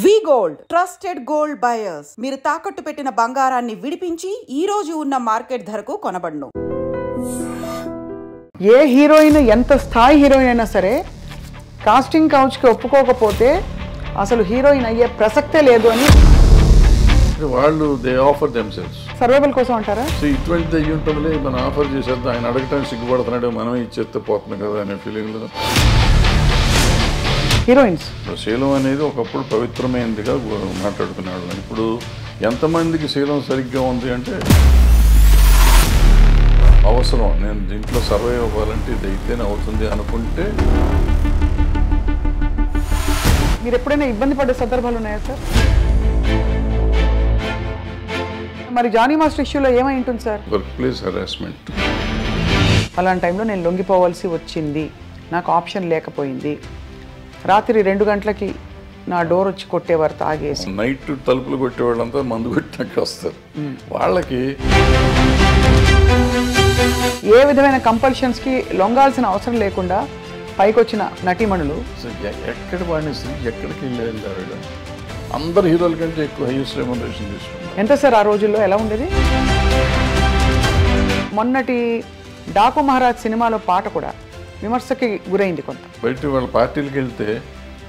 వి gold trusted gold buyers. మీరు తాకట్టు పెట్టిన బంగారాన్ని విడిపించి ఈ రోజు ఉన్న మార్కెట్ ధరకు కొనబడును. ఏ హీరోయిన్ ఎంత స్థాయి హీరోయిన్ అయినా సరే కాస్టింగ్ కౌచ్కి ఒప్పుకోకపోతే అసలు హీరోయిన్ అయ్యే ప్రసక్తే లేదు అని వాళ్ళు దే ఆఫర్ దెమ్సెల్వ్స్ సర్వైవల్ కోసం అంటారా? సో ఇటువంటి అయ్యి ఉంటుంది, మనం ఆఫర్ చేసేద్దాం, ఆయన అడగటానికి సిగ్గుపడుతున్నాడు, మనమే ఇచ్చేస్తే పోతున్నాం కదా అనే ఫీలింగ్లో హీరోయిన్స్. శీలం అనేది ఒకప్పుడు పవిత్రమైనదిగా మాట్లాడుకున్నాడు. ఇప్పుడు ఎంతమందికి శీలం సరిగ్గా ఉంది అంటే అవసరం, నేను దీంట్లో సర్వైవ్ అవ్వాలంటే ఇది అయితేనే అవుతుంది అనుకుంటే. మీరు ఎప్పుడైనా ఇబ్బంది పడే సందర్భాలు ఉన్నాయా సార్? మరి జానీ మాస్టర్ ఇష్యూలో ఏమై ఉంటుంది సార్? Work place harassment. అలాంటి టైంలో నేను లొంగిపోవాల్సి వచ్చింది, నాకు ఆప్షన్ లేకపోయింది. రాత్రి 2 గంటలకి నా డోర్ వచ్చి కొట్టేవారు తాగేసి. నైట్ తలుపులు కొట్టేవాళ్ళంతా మందు కొట్టినాక వస్తారు. వాళ్ళకి ఏ విధమైన కంపల్షన్స్కి లొంగాల్సిన అవసరం లేకుండా పైకి వచ్చిన నటీమణులు ఎక్కడ వాడినేసి ఎక్కడికి వెళ్ళారు. అందరు హీరోల కంటే ఎక్కువ హైయెస్ట్ రెమ్యునరేషన్ తీసుకున్నారు. ఎంత సార్ ఆ రోజుల్లో? ఎలా ఉండేది? మొన్నటి డాకు మహారాజ్ సినిమాలో పాట కూడా విమర్శకి గురైంది కొంత. బయట వాళ్ళ పార్టీలకు వెళ్తే,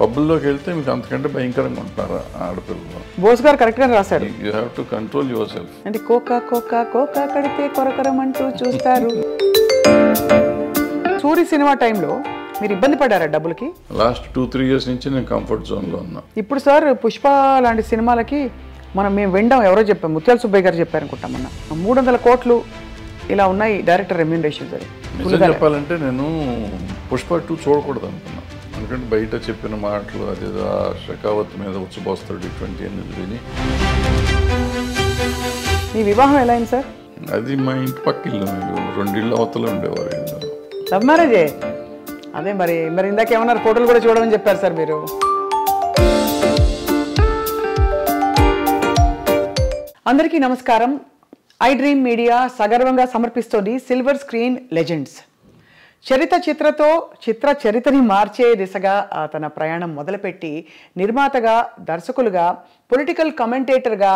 పబ్బుల్లోకి వెళ్తే మీకు అంతకంటే భయంకరంగా ఉంటారు ఆడపిల్లలు. బోస్ గారు కరెక్ట్గా రాశారు, you have to control your self. అంటే కోకా కోకా కోకా కడితే కొరకొరమంటూ చూస్తారు. సూరి సినిమా టైంలో మీరు ఇబ్బంది పడ్డారా డబ్బులకి? లాస్ట్ 2-3 years నుంచి నేను కంఫర్ట్ జోన్లో ఉన్నా. ఇప్పుడు సార్ పుష్ప లాంటి సినిమాలకి మేము వినడం ఎవరో చెప్పాం, ముత్యాల సుబ్బయ్య గారు చెప్పారు అనుకుంటాం. మొన్న 300 కోట్లు ఇలా ఉన్నాయి డైరెక్టర్ రెమ్యూనరేషన్. సరే, నిజం చెప్పాలంటే నేను పుష్ప 2 చూడకూడదు అనుకున్నా. ఎందుకంటే బయట చెప్పిన మాటలు, అదేదో షెకావత్ మీద వచ్చిపోస్తాడు ఇటువంటి అనేది విని. మీ వివాహం ఎలా అయింది సార్? అది మా ఇంటి పక్క ఇల్లు, 2 ఇళ్ళు అవతల ఉండేవారు. లవ్ మ్యారేజే? అదే మరి ఇందాక ఏమన్నారు, ఫోటోలు కూడా చూడమని చెప్పారు సార్ మీరు. అందరికీ నమస్కారం. ఐ డ్రీమ్ మీడియా సగర్వంగా సమర్పిస్తోంది సిల్వర్ స్క్రీన్ లెజెండ్స్. చరిత్రని మార్చే దిశగా తన ప్రయాణం మొదలుపెట్టి నిర్మాతగా, దర్శకులుగా, పొలిటికల్ కమెంటేటర్గా,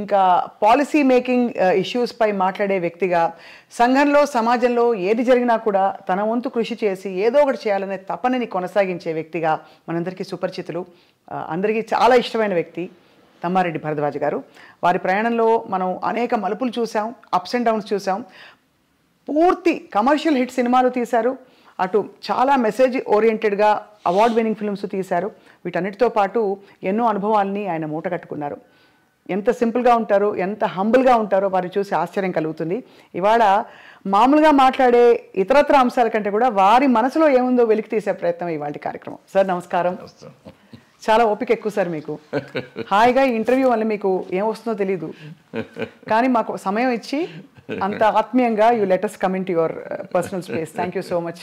ఇంకా పాలసీ మేకింగ్ ఇష్యూస్పై మాట్లాడే వ్యక్తిగా, సంఘంలో సమాజంలో ఏది జరిగినా కూడా తన వంతు కృషి చేసి ఏదో ఒకటి చేయాలనే తపనని కొనసాగించే వ్యక్తిగా మనందరికీ సుపరిచితులు, అందరికీ చాలా ఇష్టమైన వ్యక్తి తమ్మారెడ్డి భరద్వాజ్ గారు. వారి ప్రయాణంలో మనం అనేక మలుపులు చూసాం, అప్స్ అండ్ డౌన్స్ చూసాం. పూర్తి కమర్షియల్ హిట్ సినిమాలు తీశారు, అటు చాలా మెసేజ్ ఓరియంటెడ్గా అవార్డ్ విన్నింగ్ ఫిల్మ్స్ తీశారు. వీటన్నిటితో పాటు ఎన్నో అనుభవాల్ని ఆయన మూట కట్టుకున్నారు. ఎంత సింపుల్గా ఉంటారో, ఎంత హంబుల్గా ఉంటారో వారిని చూసి ఆశ్చర్యం కలుగుతుంది. ఇవాళ మామూలుగా మాట్లాడే ఇతరత్ర అంశాల కంటే కూడా వారి మనసులో ఏముందో వెలికి తీసే ప్రయత్నం ఇవాళ కార్యక్రమం. సార్ నమస్కారం. చాలా ఓపిక ఎక్కువ సార్ మీకు. హాయిగా ఈ ఇంటర్వ్యూ వల్ల మీకు ఏమొస్తుందో తెలీదు, కానీ మాకు సమయం ఇచ్చి అంత ఆత్మీయంగా you let us come into your personal space. Thank you so much.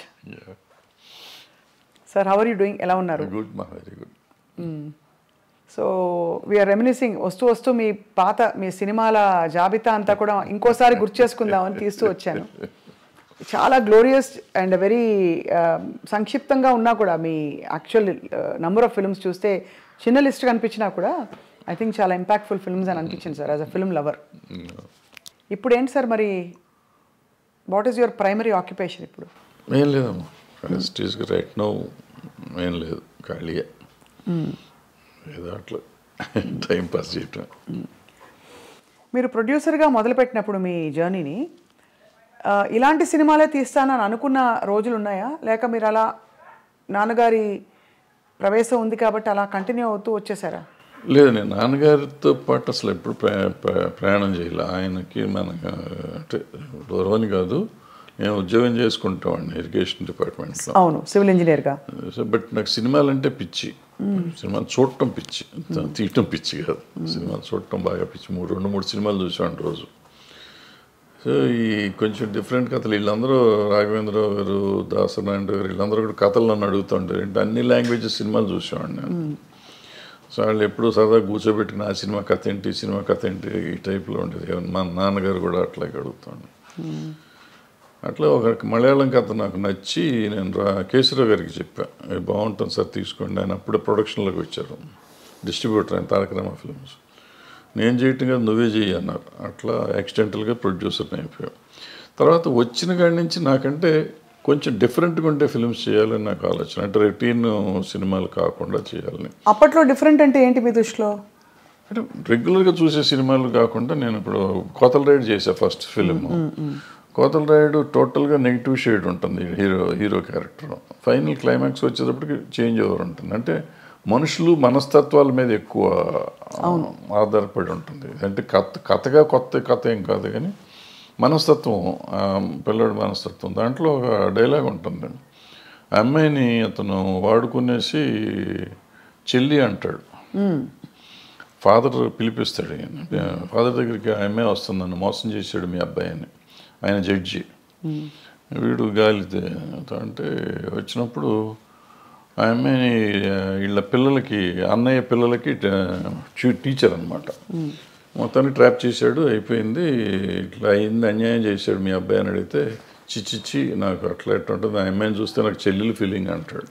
Sir, how are you doing? ఎలా ఉన్నారు? గుడ్ మా, very good. So we're reminiscing, వస్తూ మీ సినిమాల జాబితా అంతా కూడా ఇంకోసారి గుర్తు చేసుకుందామని తీస్తూ వచ్చాను. చాలా గ్లోరియస్ అండ్ వెరీ సంక్షిప్తంగా ఉన్నా కూడా మీ యాక్చువల్ నంబర్ ఆఫ్ ఫిల్మ్స్ చూస్తే చిన్న లిస్ట్ కనిపించినా కూడా ఐ థింక్ చాలా ఇంపాక్ట్ఫుల్ ఫిల్మ్స్ అని అనిపించింది sir as a film lover. ఇప్పుడు ఏంటి సార్ మరి, what is your primary occupation ఇప్పుడు? ఏం లేదమ్మా, రైట్ నౌ ఏం లేదు, ఖాళీగా ఏదో అట్లా టైం పాస్ చేయటం. మీరు ప్రొడ్యూసర్గా మొదలుపెట్టినప్పుడు మీ జర్నీని ఇలాంటి సినిమాలే తీస్తానని అనుకున్న రోజులు ఉన్నాయా, లేక మీరు అలా నాన్నగారి ప్రవేశం ఉంది కాబట్టి అలా కంటిన్యూ అవుతూ వచ్చేసారా? లేదు, నేను నాన్నగారితో పాటు అసలు ఎప్పుడు ప్రయాణం చేయాలి. ఆయనకి మనకు అంటే దూరం కాదు, నేను ఉద్యోగం చేసుకుంటామండి ఇరిగేషన్ డిపార్ట్మెంట్లో. అవును, సివిల్ ఇంజనీర్గా. బట్ నాకు సినిమాలు అంటే పిచ్చి, సినిమాలు చూడటం పిచ్చి, తీయటం పిచ్చి కాదు. సినిమాలు చూడటం బాగా పిచ్చి. 2-3 సినిమాలు చూసాను రోజు. సో ఈ కొంచెం డిఫరెంట్ కథలు, వీళ్ళందరూ రాఘవేంద్రరావు గారు, దాసనారాయణ గారు, వీళ్ళందరూ కూడా కథలు నన్ను అడుగుతుంటారు. అంటే అన్ని లాంగ్వేజెస్ సినిమాలు చూసేవాడిని నేను. సో వాళ్ళు ఎప్పుడూ సరదా కూర్చోబెట్టిన ఆ సినిమా కథ ఏంటి, సినిమా కథ ఏంటి, ఈ టైప్లో ఉండేది. మా నాన్నగారు కూడా అట్లాగే అడుగుతాను. అట్లా ఒక మలయాళం కథ నాకు నచ్చి నేను కేశవరావు గారికి చెప్పాను, బాగుంటుంది సార్ తీసుకోండి. ఆయన అప్పుడే ప్రొడక్షన్లోకి వచ్చారు. డిస్ట్రిబ్యూటర్ ఆయన తారక రామ ఫిల్మ్స్. నేను చేయటం కదా నువ్వే చెయ్యి అన్నారు. అట్లా యాక్సిడెంటల్గా ప్రొడ్యూసర్ని అయిపోయాం. తర్వాత వచ్చిన కాడి నుంచి నాకంటే కొంచెం డిఫరెంట్గా ఉండే ఫిల్మ్స్ చేయాలని నాకు ఆలోచన. అంటే రొటీన్ సినిమాలు కాకుండా చేయాలని. అప్పట్లో డిఫరెంట్ అంటే ఏంటి మీ దృష్టిలో? అంటే రెగ్యులర్గా చూసే సినిమాలు కాకుండా నేను ఇప్పుడు కోతల రైడ్ చేసా ఫస్ట్ ఫిలిం. కోతల రైడ్ టోటల్గా నెగిటివ్ షేడ్ ఉంటుంది హీరో క్యారెక్టర్. ఫైనల్ క్లైమాక్స్ వచ్చేటప్పటికి చేంజ్ ఓవర్ ఉంటుంది. అంటే మనుషులు మనస్తత్వాల మీద ఎక్కువ ఆధారపడి ఉంటుంది. అంటే కథగా కొత్త కథ ఏం కాదు కానీ మనస్తత్వం, పిల్లడి మనస్తత్వం. దాంట్లో ఒక డైలాగ్ ఉంటుంది. ఆ అమ్మాయిని అతను వాడుకునేసి చెల్లి అంటాడు. ఫాదర్ పిలిపిస్తాడు. ఫాదర్ దగ్గరికి ఆ అమ్మాయి వస్తుంది, నన్ను మోసం చేశాడు మీ అబ్బాయి అని. ఆయన జడ్జి. వీడు గాలి అంటే వచ్చినప్పుడు ఆ అమ్మాయిని వీళ్ళ పిల్లలకి, అన్నయ్య పిల్లలకి టీచర్ అనమాట. మొత్తాన్ని ట్రాప్ చేశాడు, అయిపోయింది, ఇట్లా అయింది, అన్యాయం చేశాడు మీ అబ్బాయి అని అడిగితే చిచ్చిచ్చి నాకు అట్లా ఎట్లా ఉంటుంది, ఆ అమ్మాయిని చూస్తే నాకు చెల్లెలు ఫీలింగ్ అంటాడు.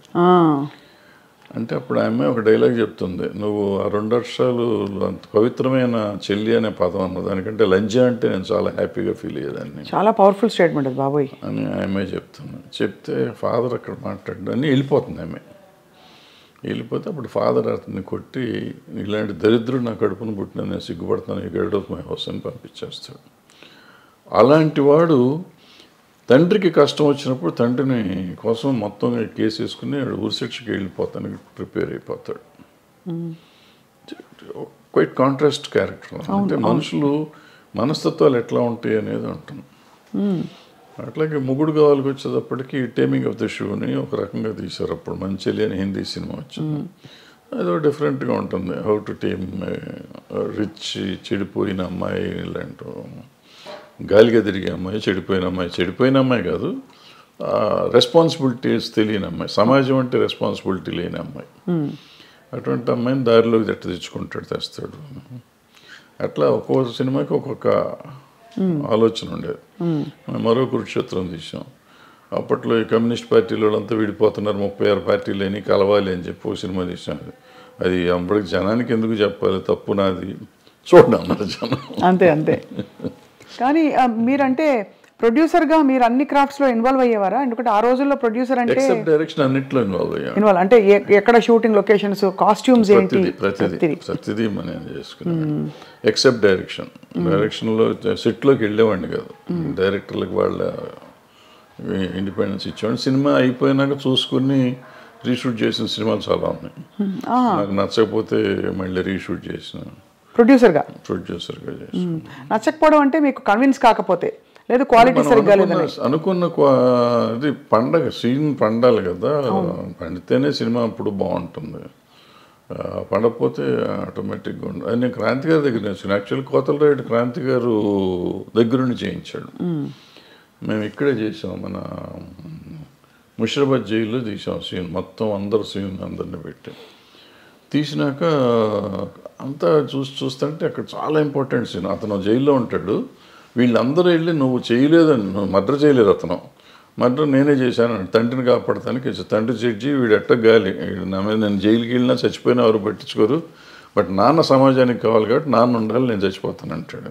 అంటే అప్పుడు ఆ అమ్మాయి ఒక డైలాగ్ చెప్తుంది, నువ్వు ఆ 2 వర్షాలు అంత పవిత్రమైన చెల్లి అనే పదం అన్న దానికంటే లంజ అంటే నేను చాలా హ్యాపీగా ఫీల్ అయ్యేదాన్ని. చాలా పవర్ఫుల్ స్టేట్మెంట్ అది బాబోయ్ అని ఆ అమ్మాయి చెప్తుంది. చెప్తే ఫాదర్ అక్కడ మాట్లాడు అని వెళ్ళిపోతుంది. అమ్మాయి వెళ్ళిపోతే అప్పుడు ఫాదర్ అతన్ని కొట్టి, ఇలాంటి దరిద్రుడు నా కడుపును పుట్టిన, నేను సిగ్గుపడతాను, ఈ గైడ్ ఆఫ్ మై హౌస్ అని పంపించేస్తాడు. అలాంటి వాడు తండ్రికి కష్టం వచ్చినప్పుడు తండ్రిని కోసం మొత్తం కేసు వేసుకుని ఉరిశిక్షకి వెళ్ళిపోతానికి ప్రిపేర్ అయిపోతాడు. Quiet contrast character. అంటే మనుషులు మనస్తత్వాలు ఎట్లా ఉంటాయి అనేది ఉంటుంది. అట్లాగే మొగుడు కావాలికి వచ్చేటప్పటికి టేమింగ్ ఆఫ్ ద షూని ఒక రకంగా తీశారు. అప్పుడు మంచిలి అని హిందీ సినిమా వచ్చింది. అదో డిఫరెంట్గా ఉంటుంది. హౌ టు టేమ్ రిచ్ చెడిపోయిన అమ్మాయి, ఇలాంటి గాలిగా తిరిగే అమ్మాయి, చెడిపోయిన అమ్మాయి కాదు, రెస్పాన్సిబిలిటీస్ తెలియని అమ్మాయి, సమాజం అంటే రెస్పాన్సిబిలిటీ లేని అమ్మాయి. అటువంటి అమ్మాయిని దారిలోకి ఎట్ట తెస్తాడు. అట్లా ఒక్కొక్క సినిమాకి ఒక్కొక్క ఆలోచన ఉండేది. మరో కురుక్షేత్రం తీసాం. అప్పట్లో ఈ కమ్యూనిస్ట్ పార్టీల వాళ్ళంతా విడిపోతున్నారు, 36 పార్టీలు అని కలవాలి అని చెప్పి ఒక సినిమా తీసాం. అది అప్పటికి జనానికి ఎందుకు చెప్పాలి, తప్పు నాది, చూడండి అన్నారు జనం. అంతే. కానీ మీరంటే ప్రొడ్యూసర్గా మీరు అన్ని క్రాఫ్ట్స్లో ఇన్వాల్వ్ అయ్యేవారా? ఎందుకంటే ఆ రోజుల్లో ప్రొడ్యూసర్ అంటే డైరెక్షన్ అన్నిట్లో ఇన్వాల్వ్ అంటే ఎక్కడ షూటింగ్ లొకేషన్స్, కాస్ట్యూమ్స్ ఏంటి, ప్రతిదీ మనం చేసుకున్నాం. ఎక్సెప్ట్ డైరెక్షన్లో సెట్లోకి వెళ్ళేవాడిని కాదు. డైరెక్టర్లకు వాళ్ళ ఇండిపెండెన్స్ ఇచ్చేవాడిని. సినిమా అయిపోయినాక చూసుకుని రీషూట్ చేసిన సినిమాలు చాలా ఉన్నాయి. నాకు నచ్చకపోతే మళ్ళీ రీషూట్ చేసిన ప్రొడ్యూసర్గా చేసిన. నచ్చకపోవడం అంటే మీకు కన్విన్స్ కాకపోతే, లేదు క్వాలిటీ సరిగ్గా లేదని అనుకున్న ఇది పండగ సీన్ పండాలి కదా, పండితేనే సినిమా అప్పుడు బాగుంటుంది. పండకపోతే ఆటోమేటిక్గా ఉండదు. అది నేను క్రాంతి గారి దగ్గర నేర్చుకున్నాను. యాక్చువల్లీ కోతల రైడ్ క్రాంతి గారు దగ్గరుండి చేయించాడు. మేము ఇక్కడే చేసాం, మన ముషిరాబాద్ జైల్లో తీసాం సీన్ మొత్తం. అందరిని పెట్టి తీసినాక అంతా చూస్తుంటే అక్కడ చాలా ఇంపార్టెంట్ సీన్. అతను జైల్లో ఉంటాడు, వీళ్ళందరూ వెళ్ళి నువ్వు చేయలేదని, నువ్వు మర్డర్ చేయలేదు, అతను మర్డర్ నేనే చేశాను, తండ్రిని కాపాడతానికి. తండ్రి జడ్జి వీడు ఎట్ట గాలి, నా మీద నేను జైలుకి వెళ్ళినా చచ్చిపోయినా ఎవరు పట్టించుకోరు, బట్ నాన్న సమాజానికి కావాలి కాబట్టి నాన్న ఉండాలి, నేను చచ్చిపోతాను అంటాడు.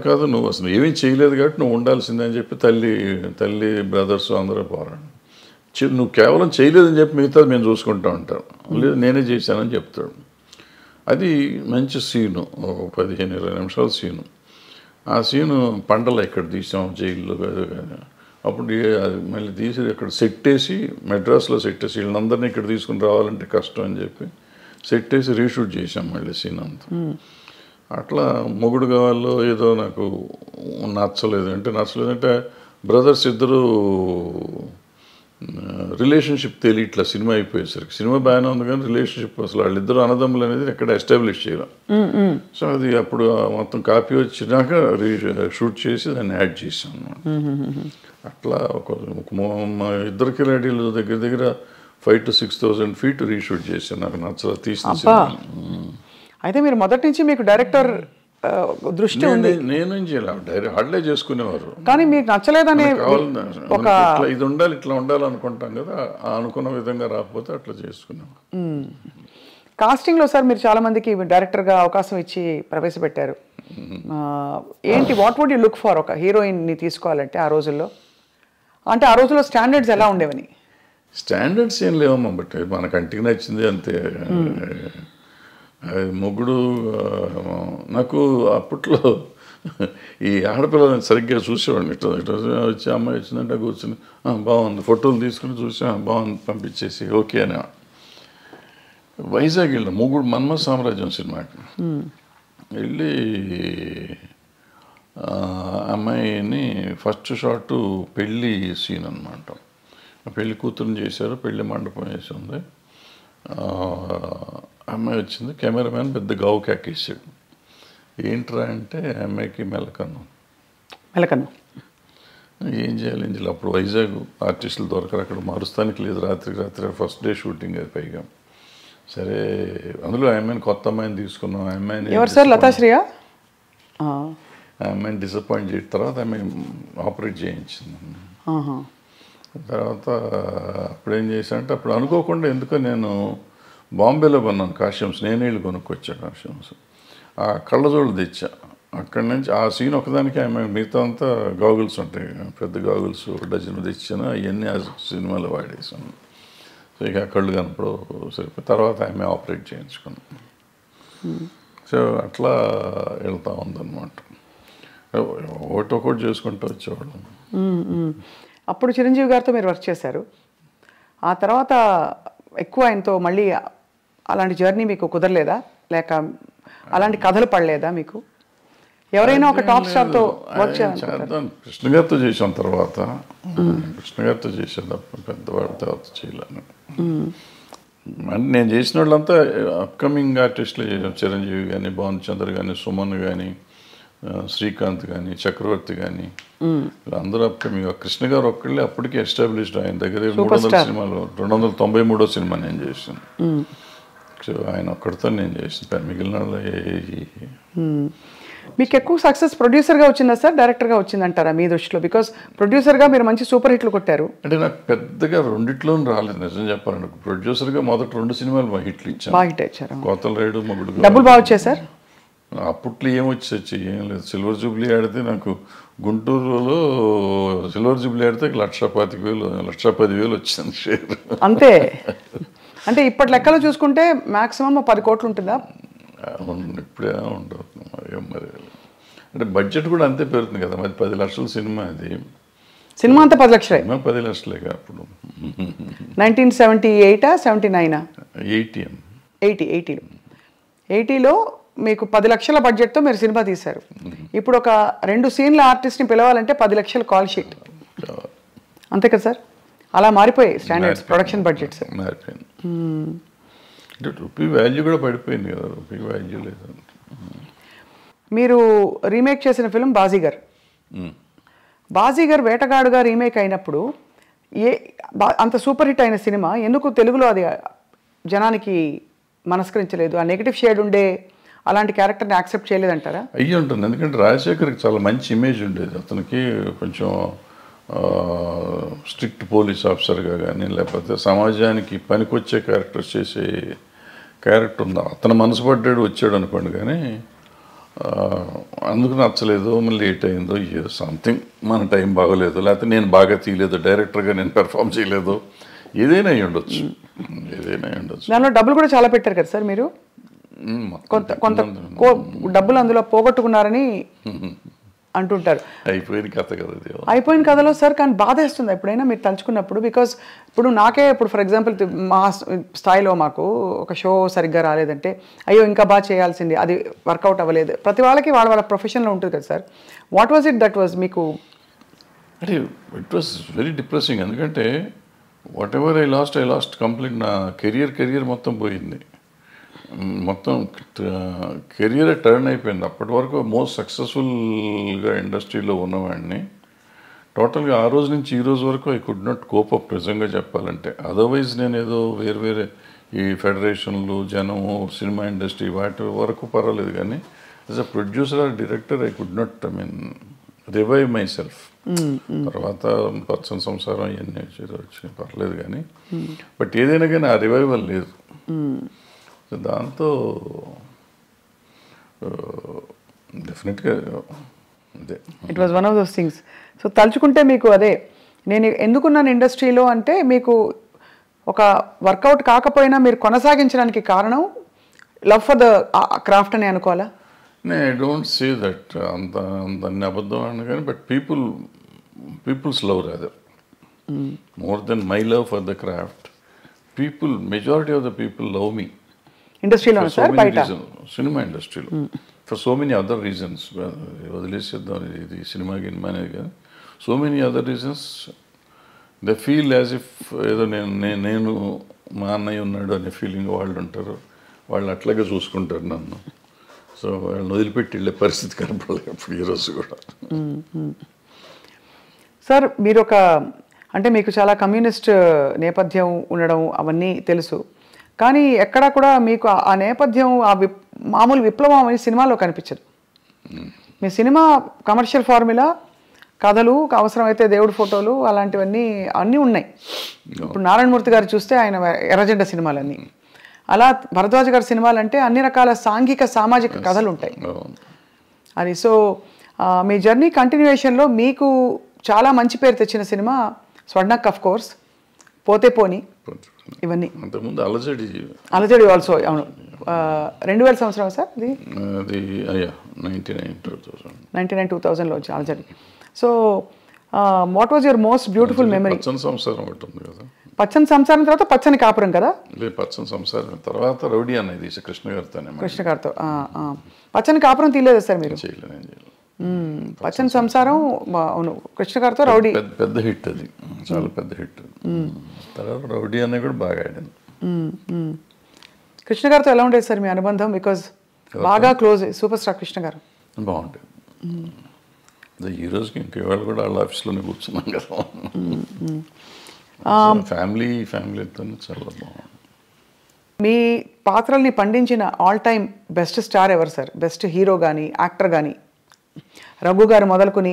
కాదు నువ్వు అసలు ఏమీ చేయలేదు కాబట్టి నువ్వు ఉండాల్సిందే అని చెప్పి తల్లి బ్రదర్స్ అందరూ పోరాడు. నువ్వు కేవలం చేయలేదని చెప్పి మిగతాది మేము చూసుకుంటా ఉంటాం, లేదు నేనే చేశానని చెప్తాడు. అది మంచి సీను, 15-20 నిమిషాల సీను. ఆ సీను పండల ఇక్కడ తీసాం జైల్లో. అప్పుడు అది మళ్ళీ తీసి ఇక్కడ సెట్ వేసి, మెడ్రాస్లో సెట్ వేసి, వీళ్ళందరినీ ఇక్కడ తీసుకుని రావాలంటే కష్టం అని చెప్పి సెట్ వేసి రీషూట్ చేసాం మళ్ళీ సీన్ అంతా. అట్లా మొగుడు కావాలో ఏదో నాకు నచ్చలేదంటే బ్రదర్స్ ఇద్దరు రిలేషన్షిప్ తెలియట్లా. సినిమా అయిపోయేసరికి సినిమా బాగానే ఉంది కానీ రిలేషన్షిప్ అసలు వాళ్ళిద్దరు అన్నదమ్ములు అనేది ఎక్కడ ఎస్టాబ్లిష్ చేయలేం. సో అది అప్పుడు మొత్తం కాపీ వచ్చినాక షూట్ చేసి దాన్ని యాడ్ చేసాం అన్నమాట. అట్లా మా ఇద్దరికి రెడీలు దగ్గర 5,000 to 6,000 feet రీషూట్ చేశాను. నాకు నచ్చలేదు తీసిన సినిమా. అయితే మీరు మొదటి నుంచి మీకు డైరెక్టర్ దృష్టి ఉంది? నేను హార్డ్లే చేసుకునేవారు, కానీ మీకు నచ్చలేదనే ఇది ఉండాలి ఇట్లా ఉండాలి అనుకుంటాం కదా, అనుకున్న విధంగా రాకపోతే అట్లా చేసుకున్నాం. కాస్టింగ్లో సార్ మీరు చాలా మందికి డైరెక్టర్గా అవకాశం ఇచ్చి ప్రవేశపెట్టారు. ఏంటి what would you look for ఒక హీరోయిన్ని తీసుకోవాలంటే ఆ రోజుల్లో? అంటే ఆ రోజుల్లో స్టాండర్డ్స్ ఎలా ఉండేవని? స్టాండర్డ్స్ ఏం లేవమ్మా, బట్ మన కంటికి నచ్చింది అంతే. మొగుడు నాకు అప్పట్లో ఈ ఆడపిల్లలని సరిగ్గా చూసేవాడిని. ఇట్లా వచ్చి అమ్మాయి వచ్చిందంటే కూర్చుని బాగుంది, ఫోటోలు తీసుకుని చూసి బాగుంది పంపించేసి ఓకే అని. వైజాగ్ వెళ్ళాం మొగుడు మన్మథ సామ్రాజ్యం సినిమాకి వెళ్ళి అమ్మాయిని ఫస్ట్ షాట్ పెళ్ళి సీన్ అనమాట. పెళ్లి కూతురుని చేశారు, పెళ్లి మండపం వేసి ఉంది. అమ్మాయి వచ్చింది, కెమెరామ్యాన్ పెద్ద గావు కేకేసాడు. ఏంట్రా అంటే అమ్మాయికి మెలకన్ను. ఏం చేయాలి అప్పుడు వైజాగ్ ఆర్టిస్టులు దొరకరు, అక్కడ మారుస్తానికి లేదు, రాత్రి ఫస్ట్ డే షూటింగ్ అది పైగా. సరే అందులో అమ్మాయిని కొత్త అమ్మాయిని తీసుకున్నాం. లతాశ్రీయా? ఆ అమ్మాయిని డిసప్పాయింట్ చేసిన తర్వాత అమ్మాయి ఆపరేట్ చేయించింది. తర్వాత అప్పుడేం చేశానంటే అప్పుడు అనుకోకుండా ఎందుకో నేను బాంబేలో కొన్నాను కాస్ట్యూమ్స్, నేనే వెళ్ళి కొనుక్కొచ్చా కాస్ట్యూమ్స్. ఆ కళ్ళజోళ్ళు తెచ్చా అక్కడి నుంచి. ఆ సీన్ ఒకదానికి ఆమె మిగతా అంతా గాగుల్స్ ఉంటాయి, పెద్ద గాగుల్స్ ఒక డజన్ తెచ్చాను. అవన్నీ ఆ సినిమాలో వాడేసాను. సో ఇక కళ్ళు కనప్పుడు సరిపోయి తర్వాత ఆమె ఆపరేట్ చేయించుకున్నాను. సో అట్లా వెళ్తూ ఉందన్నమాట. ఒకటి చేసుకుంటూ వచ్చేవాళ్ళం. అప్పుడు చిరంజీవి గారితో మీరు వర్క్ చేశారు. ఆ తర్వాత ఎక్కువ ఆయనతో మళ్ళీ అలాంటి జర్నీ మీకు కుదరలేదా? లేక అలాంటి కథలు పడలేదా మీకు? ఎవరైనా ఒక టాప్ స్టార్తో వర్క్ చేద్దాం కృష్ణ గారితో చేసాం. తర్వాత కృష్ణ గారితో చేసేది పెద్దవాడి తర్వాత చేయలేను. అంటే నేను చేసిన వాళ్ళంతా అప్కమింగ్ ఆర్టిస్టులు చేసాం. చిరంజీవి కానీ, భాను చంద్ర కానీ, సుమన్ కానీ, శ్రీకాంత్ కానీ, చక్రవర్తి కానీ, అందరూ అప్కమింగ్. కృష్ణ గారు ఒక్కళ్ళే అప్పటికే ఎస్టాబ్లిష్డ్. ఆయన దగ్గర 300 సినిమాలు, 293 సినిమా నేను చేసాను. సో ఆయన ఒక్కడితో నేను చేసిన, మిగిలిన మీకు ఎక్కువ సక్సెస్ ప్రొడ్యూసర్గా వచ్చిందా సార్, డైరెక్టర్గా వచ్చిందంటారా మీ దృష్టిలో? బికాస్ ప్రొడ్యూసర్గా మీరు మంచి సూపర్ హిట్లు కొట్టారు. అంటే నాకు పెద్దగా రెండిట్లోనూ రాలేదు నిజం చెప్పాలంటే. ప్రొడ్యూసర్గా మొదటి 2 సినిమాలు బాగా హిట్లు ఇచ్చాను. బాగా హిట్ ఇచ్చారు. కోతలరాయుడు, మొగుడు. డబ్బులు బాగా వచ్చాయి సార్? అప్పట్లో ఏమొచ్చి ఏం లేదు. సిల్వర్ జూబ్లీ ఆడితే నాకు గుంటూరులో సిల్వర్ జూబ్లీ ఆడితే 1,25,000 1,10,000 వచ్చింది షేర్ అంతే. అంటే ఇప్పటి లెక్కలో చూసుకుంటే మాక్సిమం 10 కోట్లు ఉంటుందా? ఇప్పుడే ఉండదు మరి. అంటే బడ్జెట్ కూడా అంతే పెరుగుతుంది కదా మరి. 10 లక్షల సినిమా అది. సినిమా అంతా 10 లక్షలే? 10 లక్షలేగా అప్పుడు. 1978 79 80 80లో మీకు 10 లక్షల బడ్జెట్తో మీరు సినిమా తీశారు. ఇప్పుడు ఒక 2 సీన్ల ఆర్టిస్ట్ని పిలవాలంటే 10 లక్షల కాల్ షీట్, అంతే కదా సార్? అలా మారిపోయాయి స్టాండర్డ్స్, ప్రొడక్షన్ బడ్జెట్స్ మారిపోయింది. రూపీ వాల్యూ కూడా పడిపోయింది కదా, రూపీ వాల్యూ లేదు. మీరు రీమేక్ చేసిన ఫిల్మ్ బాజీగర్. బాజీగర్ వేటగాడుగా రీమేక్ అయినప్పుడు అంత సూపర్ హిట్ అయిన సినిమా ఎందుకు తెలుగులో అది జనానికి మనస్కరించలేదు? ఆ నెగిటివ్ షేడ్ ఉండే అలాంటి క్యారెక్టర్ని యాక్సెప్ట్ చేయలేదంటారా? అయ్యి ఉంటుంది. ఎందుకంటే రాజశేఖర్కి చాలా మంచి ఇమేజ్ ఉండేది. అతనికి కొంచెం స్ట్రిక్ట్ పోలీస్ ఆఫీసర్గా కానీ, లేకపోతే సమాజానికి పనికొచ్చే క్యారెక్టర్స్ చేసే క్యారెక్టర్ ఉంది. అతను మనసు పడ్డాడు వచ్చాడు అనుకోండి. కానీ అందుకు నచ్చలేదు, మళ్ళీ లేట్ అయిందో సంథింగ్, మన టైం బాగోలేదు, లేకపోతే నేను బాగా తీయలేదు, డైరెక్టర్గా నేను పెర్ఫామ్ చేయలేదు, ఏదైనా అయ్యి ఉండొచ్చు. దానిలో డబ్బులు కూడా చాలా పెట్టారు కదా సార్ మీరు? కొంత డబ్బులు అందులో పోగొట్టుకున్నారని అంటుంటారు. అయిపోయిన కథ కదా, అయిపోయిన కథలో సార్. కానీ బాధేస్తుంది ఎప్పుడైనా మీరు తలుచుకున్నప్పుడు. బికాస్ ఇప్పుడు నాకే ఇప్పుడు ఫర్ ఎగ్జాంపుల్ మా స్థాయిలో మాకు ఒక షో సరిగ్గా రాలేదంటే అయ్యో ఇంకా బాగా చేయాల్సింది, అది వర్కౌట్ అవ్వలేదు. ప్రతి వాళ్ళకి వాళ్ళ ప్రొఫెషన్లో ఉంటుంది కదా sir. What was it that was మీకు? అంటే ఇట్ వాజ్ వెరీ డిప్రెసింగ్. ఎందుకంటే what ever I last complete. నా కెరియర్ మొత్తం పోయింది. మొత్తం కెరియర్ టర్న్ అయిపోయింది. అప్పటి వరకు మోస్ట్ సక్సెస్ఫుల్గా ఇండస్ట్రీలో ఉన్నవాడిని టోటల్గా ఆ రోజు నుంచి ఈ రోజు వరకు I could not cope up నిజంగా చెప్పాలంటే. అదర్వైజ్ నేను ఏదో వేరే ఈ ఫెడరేషన్లు, జనము, సినిమా ఇండస్ట్రీ వాటి వరకు పర్వాలేదు. కానీ as a producer or director I could not revive myself. తర్వాత పచ్చని సంసారం ఇవన్నీ వచ్చి పర్లేదు కానీ, బట్ ఏదైనా కానీ ఆ రివైవల్ లేదు. సో దాంతో డెఫినెట్గా అదే it was one of those things. So తలుచుకుంటే మీకు అదే నేను ఎందుకున్నాను ఇండస్ట్రీలో అంటే మీకు ఒక వర్కౌట్ కాకపోయినా మీరు కొనసాగించడానికి కారణం లవ్ ఫర్ ద క్రాఫ్ట్ అని అనుకోవాలా? ఐ డోంట్ సే దట్ అంత అన్ని అబద్ధం అని కానీ but people's love rather more than my love for the craft. Majority of the people love me ఇండస్ట్రీలో సార్ బయట సినిమా ఇండస్ట్రీలో for so many other reasons. వదిలేసేద్దాం ఇది సినిమా గినిమా అనేది కానీ so many other reasons they feel as if ఏదో నేను మా అన్నయ్య ఉన్నాడు అనే ఫీలింగ్ వాళ్ళు ఉంటారు. వాళ్ళు అట్లాగే చూసుకుంటారు నన్ను. సో వాళ్ళని వదిలిపెట్టి వెళ్ళే పరిస్థితి కనపడలేదు ఇప్పుడు ఈరోజు కూడా. సార్ మీరు అంటే మీకు చాలా కమ్యూనిస్ట్ నేపథ్యం ఉండడం అవన్నీ తెలుసు, కానీ ఎక్కడా కూడా మీకు ఆ నేపథ్యం మామూలు విప్లవం అనేది సినిమాలో కనిపించదు. మీ సినిమా కమర్షియల్ ఫార్ములా, కథలు, అవసరమైతే దేవుడి ఫోటోలు అలాంటివన్నీ అన్నీ ఉన్నాయి. ఇప్పుడు నారాయణమూర్తి గారు చూస్తే ఆయన ఎర్రజెండ సినిమాలన్నీ, అలా భరద్వాజ్ గారి సినిమాలు అంటే అన్ని రకాల సాంఘిక సామాజిక కథలు ఉంటాయి అది. సో మీ జర్నీ కంటిన్యూయేషన్లో మీకు చాలా మంచి పేరు తెచ్చిన సినిమా స్వర్ణక్, ఆఫ్ కోర్స్, పోతే పోని, ఇవన్నీ. అంతకుముందు అలజడి ఆల్సో. అవును, 2000 సంవత్సరం సార్ అది 99-2000లో వచ్చి అలజడి. So what was your most beautiful memory? పచ్చని సంసారం ఒకటి ఉంది కదా. పచ్చని సంసారం తర్వాత పచ్చని కాపురం కదా. పచ్చని సంసారం తర్వాత రౌడీ అనేది కృష్ణ గారితో. పచ్చని కాపురం తీయలేదు సార్ మీరు? చేయలేదు. పచ్చని సంసారం అవును, కృష్ణ గారితో రౌడీ పెద్ద హిట్, అది చాలా పెద్ద హిట్. తర్వాత రౌడీ అనేది కూడా బాగా ఆడింది. కృష్ణ గారితో ఎలా ఉండేది సార్ మీ అనుబంధం? బికాజ్ బాగా క్లోజ్ సూపర్ స్టార్ కృష్ణ గారు. బాగుండేది. ఈ రోజుకి ఇంక ఇవాళ కూడా వాళ్ళ ఆఫీస్లోనే కూర్చున్నాం కదా. ఫ్యామిలీతో చాలా బాగుంది. మీ పాత్రల్ని పండించిన ఆల్ టైమ్ బెస్ట్ స్టార్ ఎవరు సార్? బెస్ట్ హీరో కానీ యాక్టర్ కానీ? రఘు గారు మొదలుకొని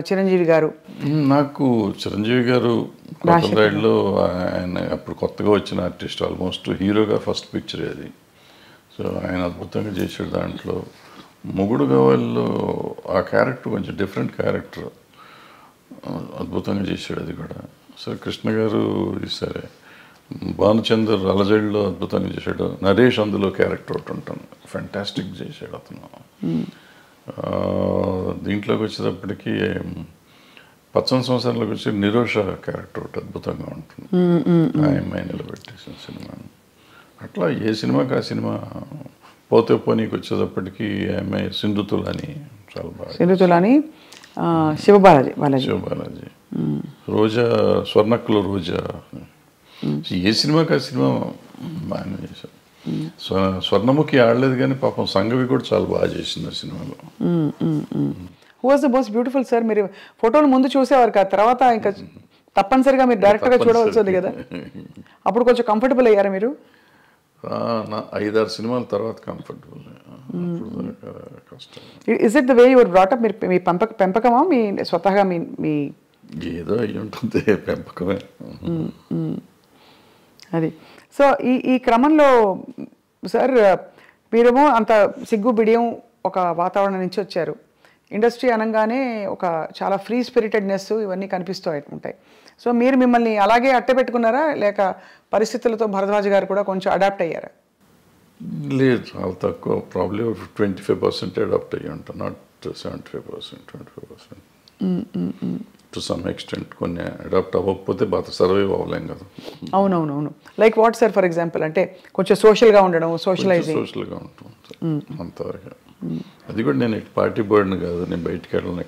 చిరంజీవి గారు. నాకు చిరంజీవి గారు కొత్తలో ఆయన అప్పుడు కొత్తగా వచ్చిన ఆర్టిస్ట్, ఆల్మోస్ట్ హీరోగా ఫస్ట్ పిక్చర్ అది. సో ఆయన అద్భుతంగా చేసాడు దాంట్లో. మొగుడు కావాలో ఆ క్యారెక్టర్ కొంచెం డిఫరెంట్ క్యారెక్టర్, అద్భుతంగా చేశాడు అది కూడా. సో కృష్ణ గారు సరే, భానుచందర్ అలజడిలో అద్భుతంగా చేశాడు. నరేష్ అందులో క్యారెక్టర్ ఒకటి ఉంటాను, ఫెంటాస్టిక్ చేశాడు అతను. దీంట్లోకి వచ్చేటప్పటికి పచ్చని సంవత్సరంలోకి వచ్చి నిరోష క్యారెక్టర్ ఒకటి అద్భుతంగా ఉంటుంది, ఆ అమ్మాయి నిలబెట్టేసిన సినిమా. అట్లా ఏ సినిమాకి ఆ సినిమా. పోతే పోనీకి వచ్చేటప్పటికి ఆమె సింధుతులని చాలా బాగా. సింధుతులని శివబాలాజీ. రోజా, స్వర్ణక్కులో రోజా. ఏ సినిమాకి ఆ సినిమా బాగానే చేశారు. స్వర్ణముఖి ఆడలేదు కానీ పాపం సంఘవి కూడా చాలా బాగా చేసింది ఆ సినిమాలో. Who was the most beautiful sir? మీరు ఫోటోలు ముందు చూసేవారు కదా, తర్వాత ఇంకా తప్పనిసరిగా మీరు డైరెక్ట్గా చూడవలసి ఉంది కదా, అప్పుడు కొంచెం కంఫర్టబుల్ అయ్యారా మీరు? 5-6 సినిమాల తర్వాత comfortable. Is it the way your brought up? మీ పెంపకమా మీ స్వతహాగా మీ ఏదో అయ్యి ఉంటుంది, పెంపకమే అది. సో ఈ క్రమంలో సార్ మీరేమో అంత సిగ్గు బిడియం ఒక వాతావరణం నుంచి వచ్చారు. ఇండస్ట్రీ అనగానే ఒక చాలా ఫ్రీ స్పిరిటెడ్నెస్ ఇవన్నీ కనిపిస్తూ ఉంటాయి. సో మీరు మిమ్మల్ని అలాగే అట్టపెట్టుకున్నారా, లేక పరిస్థితులతో భరద్వాజ్ గారు కూడా కొంచెం అడాప్ట్ అయ్యారా? లేదు, చాలా తక్కువ. ప్రాబ్లీ 25% అడాప్ట్ అయ్యి ఉంటాను, నాట్ 75%, 25%. టు సమ్ ఎక్స్టెంట్ కొన్ని అడాప్ట్ అవ్వకపోతే బాగా సర్వైవ్ అవ్వలేం కదా. అవునవునవును. Like what sir for example? అంటే కొంచెం సోషల్గా ఉండడం, సోషల్గా ఉంటాం అంతవరకు. అది కూడా నేను పార్టీ బోర్డుని కాదు, నేను బయటకు వెళ్ళను.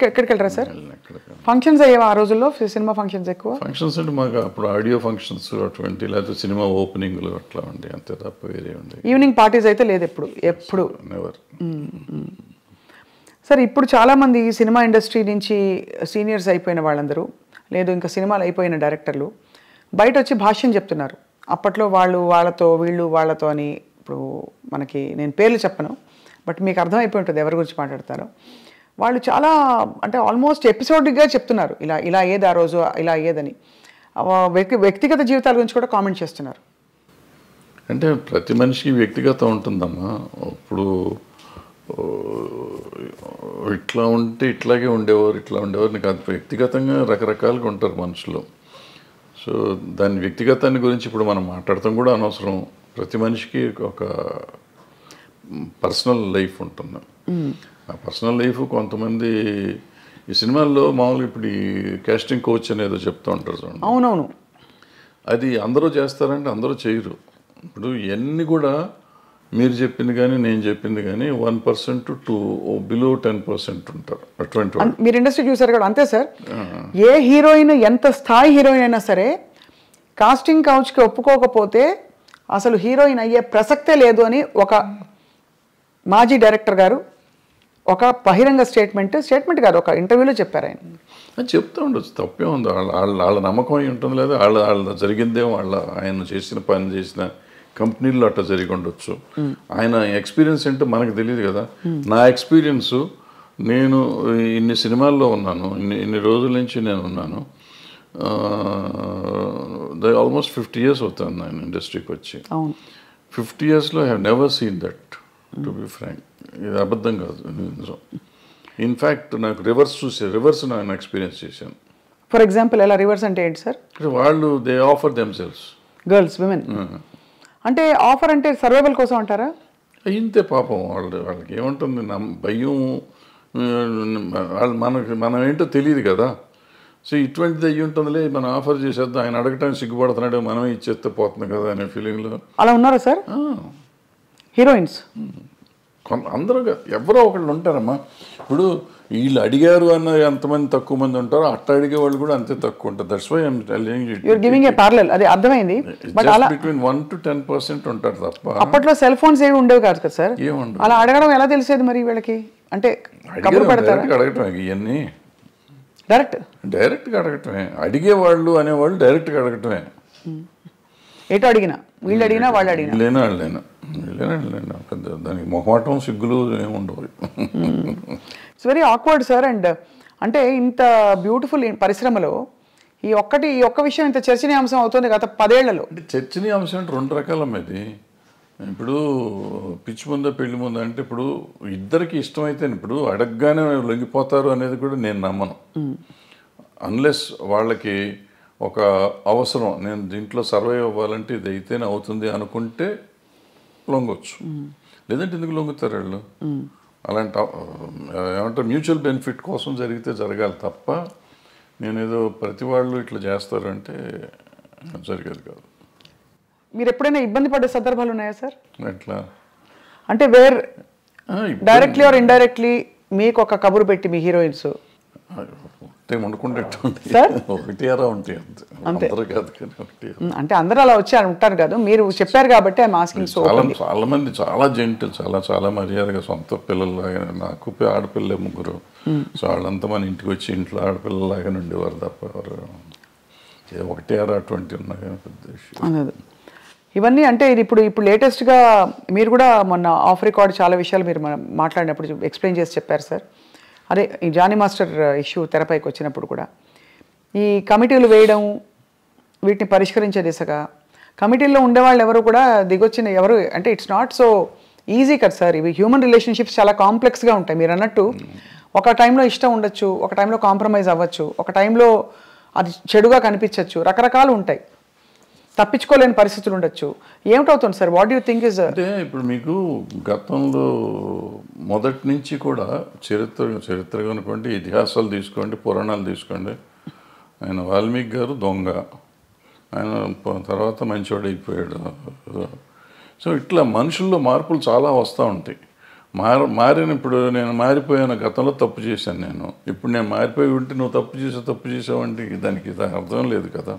ఎక్కడికి వెళ్ళరా సార్? ఫంక్షన్స్ అయ్యేవా ఆ రోజుల్లో? సినిమా ఫంక్షన్స్ ఎక్కువ? ఫంక్షన్స్ అంటే మాకు అప్పుడు ఆడియో ఫంక్షన్స్ అటువంటి, లేకపోతే సినిమా ఓపెనింగ్లు అట్లా ఉండే, అంతే తప్ప వేరే ఉండే. ఈవినింగ్ పార్టీస్ అయితే లేదు ఎప్పుడు? నెవర్. సార్ ఇప్పుడు చాలామంది సినిమా ఇండస్ట్రీ నుంచి సీనియర్స్ అయిపోయిన వాళ్ళందరూ, లేదు ఇంకా సినిమాలు అయిపోయిన డైరెక్టర్లు బయట వచ్చి భాష్యం చెప్తున్నారు. అప్పట్లో వాళ్ళతో వీళ్ళు వాళ్ళతో అని. ఇప్పుడు మనకి నేను పేర్లు చెప్పను, బట్ మీకు అర్థమైపోయి ఉంటుంది ఎవరి గురించి మాట్లాడతారో. వాళ్ళు చాలా అంటే ఆల్మోస్ట్ ఎపిసోడ్గా చెప్తున్నారు, ఇలా ఏది ఆ రోజు ఇలా ఏదని. వ్యక్తిగత జీవితాల గురించి కూడా కామెంట్ చేస్తున్నారు. అంటే ప్రతి మనిషికి వ్యక్తిగతం ఉంటుందమ్మా. ఇప్పుడు ఇట్లా ఉంటే ఇట్లాగే ఉండేవారు, ఇట్లా ఉండేవారు నీకు అది వ్యక్తిగతంగా రకరకాలుగా ఉంటారు మనుషులు. సో దాని వ్యక్తిగతాన్ని గురించి ఇప్పుడు మనం మాట్లాడటం కూడా అనవసరం. ప్రతి మనిషికి ఒక పర్సనల్ లైఫ్ ఉంటుంది. ఆ పర్సనల్ లైఫ్ కొంతమంది ఈ సినిమాల్లో మామూలుగా ఇప్పుడు ఈ కాస్టింగ్ కోచ్ అనేదో చెప్తూ ఉంటారు చూడండి. అవునవును. అది అందరూ చేస్తారంటే అందరూ చేయరు. ఇప్పుడు ఇవన్నీ కూడా మీరు చెప్పింది కానీ నేను చెప్పింది కానీ 1% టు బిలో 10% ఉంటారు అటువంటి వాళ్ళు. మీరు ఇండస్ట్రీ చూసారు కదా, అంతే సార్. ఏ హీరోయిన్ ఎంత స్థాయి హీరోయిన్ అయినా సరే కాస్టింగ్ కౌచ్కి ఒప్పుకోకపోతే అసలు హీరోయిన్ అయ్యే ప్రసక్తే లేదు అని ఒక మాజీ డైరెక్టర్ గారు ఒక బహిరంగ స్టేట్మెంట్ కాదు, ఒక ఇంటర్వ్యూలో చెప్పారు ఆయన. అది చెప్తూ ఉండొచ్చు, తప్పే ఉంది. వాళ్ళ నమ్మకం అయి ఉంటుంది, లేదా వాళ్ళ జరిగిందే ఆయన చేసిన పని చేసిన కంపెనీల్లో అట్లా జరిగి ఉండొచ్చు. ఆయన ఎక్స్పీరియన్స్ ఏంటో మనకు తెలియదు కదా. నా ఎక్స్పీరియన్స్, నేను ఇన్ని సినిమాల్లో ఉన్నాను, ఇన్ని రోజుల నుంచి నేను ఉన్నాను. ఆల్మోస్ట్ 50 years అవుతాను నేను ఇండస్ట్రీకి వచ్చి. 50 yearsలో I have never seen that, to be frank. ఇది అబద్ధం కాదు, నిజం. ఇన్ఫ్యాక్ట్ నాకు రివర్స్ నేను ఎక్స్పీరియన్స్ చేశాను. ఫర్ ఎగ్జాంపుల్ ఎలా రివర్స్ అంటే ఏంటి సార్? వాళ్ళు they offer themselves, girls, women. అంటే ఆఫర్ అంటే సర్వైవల్ కోసం అంటారా? ఇంతే పాపం. వాళ్ళకి ఏముంటుంది, భయం. మనం ఏంటో తెలియదు కదా. సో ఇటువంటిది అయ్యి ఉంటుందిలే, మనం ఆఫర్ చేసేద్దాం, ఆయన అడగటానికి సిగ్గుపడుతున్నాడు, మనమే ఇచ్చేస్తే పోతుంది కదా అనే ఫీలింగ్లో. అలా ఉన్నారా సార్ హీరోయిన్స్? అందరూ ఎవరో ఒకళ్ళు ఉంటారమ్మా. ఇప్పుడు వీళ్ళు అడిగారు అన్న ఎంతమంది తక్కువ మంది ఉంటారో అట్లా అడిగే వాళ్ళు కూడా అంతే తక్కువ ఉంటారు. That's why I'm telling you. You're giving a parallel. అది అర్థమైంది. బట్ అలా బిట్వీన్ 1 to 10% ఉంటారు తప్ప. అప్పట్లో సెల్ ఫోన్స్ ఏవి ఉండేవి కాదు కదా సార్. ఏముండవు. అలా అడగడం ఎలా తెలిసేది మరి వీళ్ళకి? అంటే కబురు పెడతారా? అడగటమే ఇవన్నీ డైరెక్ట్గా అడగటమే. అడిగేవాళ్ళు అనేవాళ్ళు డైరెక్ట్గా అడగటమే. ఏటో అడిగినా, వీళ్ళు అడిగినా వాళ్ళు అడిగినా, వాళ్ళైనా పెద్ద దానికి మొహమాటం సిగ్గులు ఏముండవు. It's very awkward sir. And అంటే ఇంత బ్యూటిఫుల్ పరిశ్రమలో ఈ ఒక్క విషయం ఇంత చర్చనీయాంశం అవుతుంది గత 10 ఏళ్లలో. అంటే చర్చనీయాంశం అంటే 2 రకాలమ్మ. ఇది ఇప్పుడు పిచ్చి ముందా పెళ్లి ముందా అంటే ఇప్పుడు ఇద్దరికి ఇష్టమైతే ఇప్పుడు అడగగానే లొంగిపోతారు అనేది కూడా నేను నమ్మను. అన్లెస్ వాళ్ళకి ఒక అవసరం, నేను దీంట్లో సర్వైవ్ అవ్వాలంటే ఇది అయితేనే అవుతుంది అనుకుంటే లొంగొచ్చు. లేదంటే ఎందుకు లొంగుతారు వాళ్ళు? అలాంటి ఏమంటారు మ్యూచువల్ బెనిఫిట్ కోసం జరిగితే జరగాలి తప్ప నేనేదో ప్రతి వాళ్ళు ఇట్లా చేస్తారంటే జరిగేది కాదు. మీరు ఎప్పుడైనా ఇబ్బంది పడే సందర్భాలు ఉన్నాయా సార్? ఎట్లా అంటే వేర్ డైరెక్ట్లీ ఆర్ ఇండైరెక్ట్లీ మీకు ఒక కబురు పెట్టి మీ హీరోయిన్స్ వండుకుంటే ఒకటి అరా ఉంటాయి అంతే కాదు కానీ ఒకటి. అంటే అందరూ అలా వచ్చి ఉంటారు కదా, మీరు చెప్పారు కాబట్టి ఐఎమ్ ఆస్కింగ్. సో చాలా మంది చాలా జెంటిల్, చాలా మర్యాదగా సొంత పిల్లల్లాగా. నాకు ఆడపిల్లలే 3. సో వాళ్ళంతా మన ఇంటికి వచ్చి ఇంట్లో ఆడపిల్లలాగానే ఉండేవారు తప్ప ఎవరు ఒకటి అరా అటువంటి ఉన్నా కానీ పెద్ద విషయం. ఇవన్నీ అంటే ఇది ఇప్పుడు లేటెస్ట్గా మీరు కూడా మొన్న ఆఫ్ రికార్డ్ చాలా విషయాలు మీరు మాట్లాడినప్పుడు ఎక్స్ప్లెయిన్ చేసి చెప్పారు సార్. అదే ఈ జానీ మాస్టర్ ఇష్యూ తెరపైకి వచ్చినప్పుడు కూడా ఈ కమిటీలు వేయడం, వీటిని పరిష్కరించే దిశగా కమిటీల్లో ఉండేవాళ్ళు ఎవరు కూడా దిగొచ్చిన ఎవరు అంటే ఇట్స్ నాట్ సో ఈజీ కదా సార్. ఇవి హ్యూమన్ రిలేషన్షిప్స్ చాలా కాంప్లెక్స్గా ఉంటాయి. మీరు అన్నట్టు ఒక టైంలో ఇష్టం ఉండొచ్చు, ఒక టైంలో కాంప్రమైజ్ అవ్వచ్చు, ఒక టైంలో అది చెడుగా కనిపించవచ్చు, రకరకాలు ఉంటాయి, తప్పించుకోలేని పరిస్థితులు ఉండొచ్చు. ఏమిటవుతుంది sir? What you think is? అంటే ఇప్పుడు మీకు గతంలో మొదటి నుంచి కూడా చరిత్ర అనుకోండి, ఇతిహాసాలు తీసుకోండి, పురాణాలు తీసుకోండి. ఆయన వాల్మీకి గారు దొంగ, ఆయన తర్వాత మంచివాడు అయిపోయాడు. సో ఇట్లా మనుషుల్లో మార్పులు చాలా వస్తూ ఉంటాయి. మారిన ఇప్పుడు నేను మారిపోయాను, గతంలో తప్పు చేశాను నేను, ఇప్పుడు నేను మారిపోయి ఉంటే నువ్వు తప్పు చేసావంటే దానికి అర్థం లేదు కదా.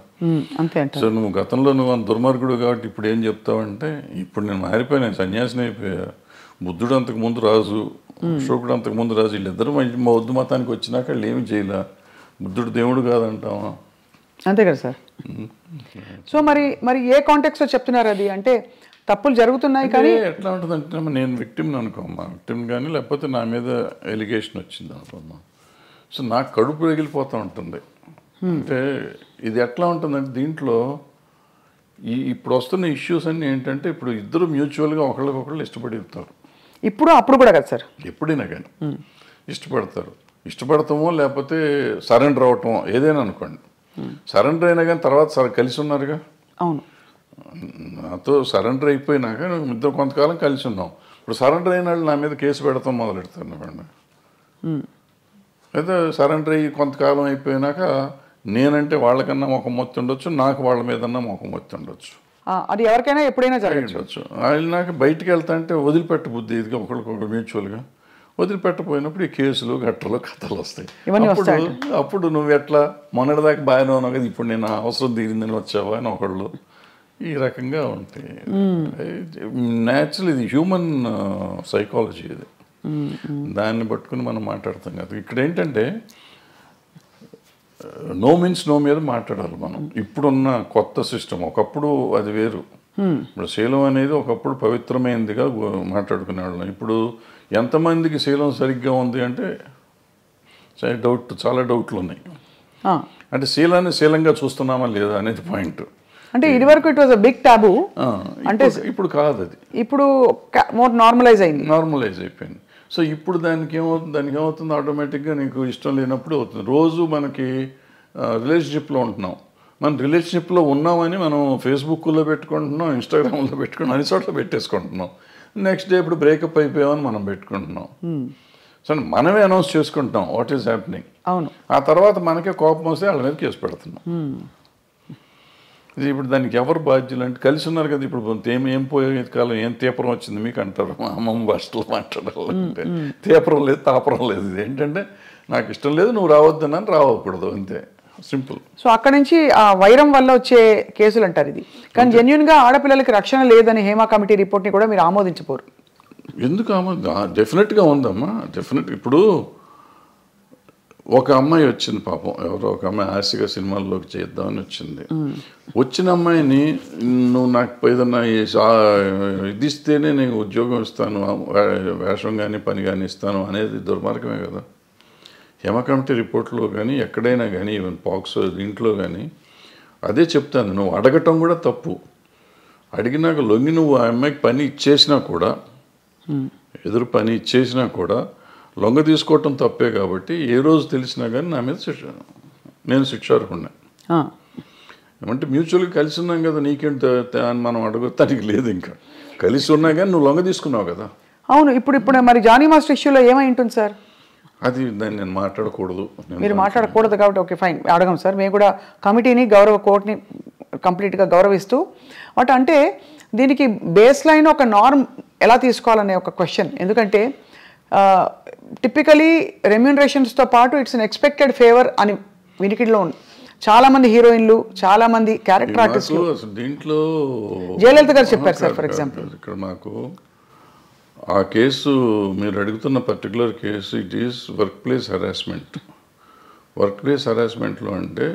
సో నువ్వు గతంలో నువ్వు అంత దుర్మార్గుడు కాబట్టి ఇప్పుడు ఏం చెప్తావంటే ఇప్పుడు నేను మారిపోయా, నేను సన్యాసిని అయిపోయా. బుద్ధుడు అంతకుముందు రాజు, అశోకుడు అంతకుముందు రాజు, వీళ్ళిద్దరూ బౌద్ధ మతానికి వచ్చినాక వాళ్ళు ఏమి చేయలే. బుద్ధుడు దేవుడు కాదంటావా? అంతే కదా సార్. సో మరి ఏ కాంటెక్స్లో చెప్తున్నారు అది? అంటే తప్పులు జరుగుతున్నాయి కానీ ఎట్లా ఉంటుందంటే నేను విక్టిమ్ని అనుకోమ్మా, విక్టిమ్ కానీ లేకపోతే నా మీద ఎలిగేషన్ వచ్చింది అనుకోమ్మా. సో నాకు కడుపు రగిలిపోతూ ఉంటుంది. అంటే ఇది ఎట్లా ఉంటుందంటే దీంట్లో ఇప్పుడు వస్తున్న ఇష్యూస్ అన్నీ ఏంటంటే ఇప్పుడు ఇద్దరు మ్యూచువల్గా ఒకళ్ళకొకళ్ళు ఇష్టపడతారు. ఇప్పుడు అప్పుడు కూడా కదా సార్, ఎప్పుడైనా కానీ ఇష్టపడతారు. ఇష్టపడతామో లేకపోతే సరెండర్ అవటమో ఏదైనా అనుకోండి. సరెండర్ అయినా కానీ తర్వాత కలిసి ఉన్నారుగా. అవును, నాతో సరెండర్ అయిపోయినాక ఇద్దరు కొంతకాలం కలిసి ఉన్నాం. ఇప్పుడు సరెండర్ అయిన వాళ్ళు నా మీద కేసు పెడతాం మొదలెడతాను అనుకోండి. అయితే సరెండర్ అయ్యి కొంతకాలం అయిపోయినాక నేనంటే వాళ్ళకన్నా మొఖం మొత్తి ఉండొచ్చు, నాకు వాళ్ళ మీదన్నా మొఖం మొత్తి ఉండొచ్చు. అది ఎవరికైనా ఎప్పుడైనా జరగచ్చు. వాళ్ళు నాకు బయటికి వెళ్తా అంటే వదిలిపెట్ట బుద్ధి ఇదిగా ఒకరికొకరు మ్యూచువల్గా వదిలిపెట్టపోయినప్పుడు ఈ కేసులు గట్టలు కథలు వస్తాయి. అప్పుడు నువ్వు ఎట్లా మొన్నటిదాకా బాగానే ఉన్నావు కదా, ఇప్పుడు నేను అవసరం తీరిందని వచ్చావా అని ఒకళ్ళు ఈ రకంగా ఉంటాయి. న్యాచురల్, ఇది హ్యూమన్ సైకాలజీ. ఇది దాన్ని పట్టుకుని మనం మాట్లాడతాం కదా. ఇక్కడ ఏంటంటే నో మీన్స్ నో మీద మాట్లాడాలి మనం. ఇప్పుడున్న కొత్త సిస్టమ్, ఒకప్పుడు అది వేరు. ఇప్పుడు శీలం అనేది ఒకప్పుడు పవిత్రమైనదిగా మాట్లాడుకునేవాళ్ళం. ఇప్పుడు ఎంతమందికి శీలం సరిగ్గా ఉంది అంటే చాలా డౌట్లు ఉన్నాయి. అంటే శీలాన్ని శీలంగా చూస్తున్నామా లేదా అనేది పాయింట్. అంటే ఇది వరకు it was a big taboo, అంటే ఇప్పుడు కాదు, అది ఇప్పుడు మోర్ నార్మలైజ్ అయిపోయింది. సో ఇప్పుడు దానికి ఏమవుతుంది ఆటోమేటిక్గా నీకు ఇష్టం లేనప్పుడు అవుతుంది. రోజు మనకి రిలేషన్షిప్లో ఉంటున్నాం, మనం రిలేషన్షిప్లో ఉన్నామని మనం ఫేస్బుక్లో పెట్టుకుంటున్నాం, ఇన్స్టాగ్రామ్లో పెట్టుకుంటున్నాం, అన్ని చోట్ల పెట్టేసుకుంటున్నాం. నెక్స్ట్ డే ఇప్పుడు బ్రేకప్ అయిపోయామని మనం పెట్టుకుంటున్నాం. సో మనమే అనౌన్స్ చేసుకుంటున్నాం వాట్ ఈస్ హ్యాపెనింగ్. అవును, ఆ తర్వాత మనకే కోపం వస్తే వాళ్ళ మీద కేసు పెడుతున్నాం. ఇది ఇప్పుడు దానికి ఎవరు బాధ్యులు అంటే కలిసి ఉన్నారు కదా. ఇప్పుడు ఏం పోయే కాలం ఏం తీపరం వచ్చింది మీకు అంటారు, మా అమ్మమ్మ భాషలో మాట్లాడాలంటే. తీపరం లేదు, తాపరం లేదు. ఇది ఏంటంటే నాకు ఇష్టం లేదు, నువ్వు రావద్దని రావకూడదు, అంతే, సింపుల్. సో అక్కడ నుంచి ఆ వైరం వల్ల వచ్చే కేసులు అంటారు ఇది. కానీ జెన్యున్గా ఆడపిల్లలకి రక్షణ లేదని హేమా కమిటీ రిపోర్ట్ని కూడా మీరు ఆమోదించపోరు. ఎందుకు డెఫినెట్గా ఉందమ్మా, డెఫినెట్. ఇప్పుడు ఒక అమ్మాయి వచ్చింది పాపం, ఎవరో ఒక అమ్మాయి ఆశగా సినిమాల్లోకి చేద్దామని వచ్చింది. వచ్చిన అమ్మాయిని నువ్వు నాకు ఏదన్నా ఇది ఇస్తేనే నేను ఉద్యోగం ఇస్తాను, వేషం కానీ పని కానీ ఇస్తాను అనేది దుర్మార్గమే కదా. హేమ కమిటీ రిపోర్ట్లో కానీ ఎక్కడైనా కానీ ఈవెన్ పాక్స్ దీంట్లో కానీ అదే చెప్తాను. నువ్వు అడగటం కూడా తప్పు. అడిగినాక లొంగి నువ్వు ఆ అమ్మాయికి పని ఇచ్చేసినా కూడా, ఎదురు పని ఇచ్చేసినా కూడా లొంగ తీసుకోవటం తప్పే. కాబట్టి ఏ రోజు తెలిసినా కానీ నా మీద నేను శిక్షార్హుడిని. ఏమంటే మ్యూచువల్గా కలిసి ఉన్నాం కదా, నీకేంటి అని మనం అడగటానికి లేదు. ఇంకా కలిసి ఉన్నా కానీ నువ్వు లొంగ తీసుకున్నావు కదా. అవును, ఇప్పుడు మరి జానీ మాస్టర్ ఇష్యూలో ఏమై ఉంటుంది సార్? అది దాన్ని నేను మాట్లాడకూడదు. మీరు మాట్లాడకూడదు కాబట్టి ఓకే ఫైన్, అడగం సార్. మేము కూడా కమిటీని కోర్టుని కంప్లీట్గా గౌరవిస్తూ బట్ అంటే దీనికి బేస్ లైన్ ఒక నార్మ్ ఎలా తీసుకోవాలనే ఒక క్వశ్చన్. ఎందుకంటే టిపికలీ రెమ్యూనరేషన్స్తో పాటు ఇట్స్ అన్ ఎక్స్పెక్టెడ్ ఫేవర్ అని వినికిడిలో ఉంది. చాలామంది హీరోయిన్లు, చాలామంది క్యారెక్టర్ ఆర్టిస్టులు, దీంట్లో జయలలిత గారు చెప్పారు సార్ ఫర్ ఎగ్జాంపుల్. ఇక్కడ మాకు ఆ కేసు మీరు అడుగుతున్న particular case it is work place harassment. Work place హెరాస్మెంట్లో అంటే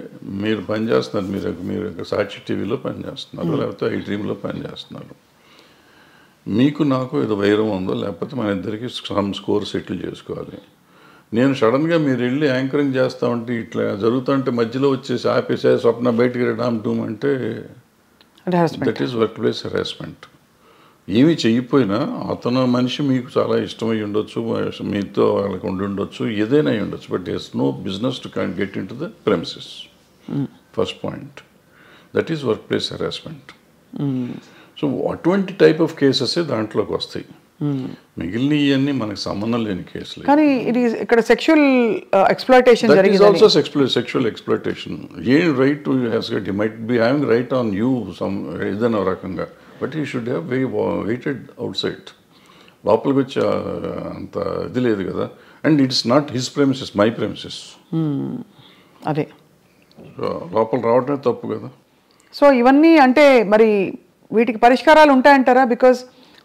మీరు పనిచేస్తున్నారు, మీరు సాక్షి టీవీలో పనిచేస్తున్నారు, లేకపోతే ఐ డ్రీమ్లో పనిచేస్తున్నారు. మీకు నాకు ఏదో వైరం ఉందో, లేకపోతే మన ఇద్దరికి సమ్ స్కోర్ సెటిల్ చేసుకోవాలి. నేను సడన్గా మీరు వెళ్ళి యాంకరింగ్ చేస్తామంటే ఇట్లా జరుగుతుంటే మధ్యలో వచ్చేసి ఆపేసే స్వప్న బయటికి రామ్ టూమ్ అంటే that is work place harassment. ఏమీ చెయ్యిపోయినా అతను మనిషి మీకు చాలా ఇష్టమై ఉండొచ్చు, మీతో వాళ్ళకి ఉండి ఉండొచ్చు, ఏదైనా అయి ఉండొచ్చు, but it's no business to can get in to the premises. First point, that is work place harassment. So అటువంటి టైప్ ఆఫ్ కేసెస్ దాంట్లోకి వస్తాయి. మిగిలిన ఇవన్నీ మనకు సంబంధం లేని కేసులు. కానీ ఇది ఇక్కడ సెక్షువల్ ఎక్స్‌ప్లాయిటేషన్ జరిగింది. Also sexual exploitation. ఏం right to has got, you might be having right on you some ఏదైనా రకంగా, but you should have waited outside. లోపలికి వచ్చి అంత ఇది లేదు కదా. And it's not his premises, my premises. అదే లోపల రావడమే తప్పు కదా. సో ఇవన్నీ అంటే మరి వీటికి పరిష్కారాలు ఉంటాయంటారా? బికాజ్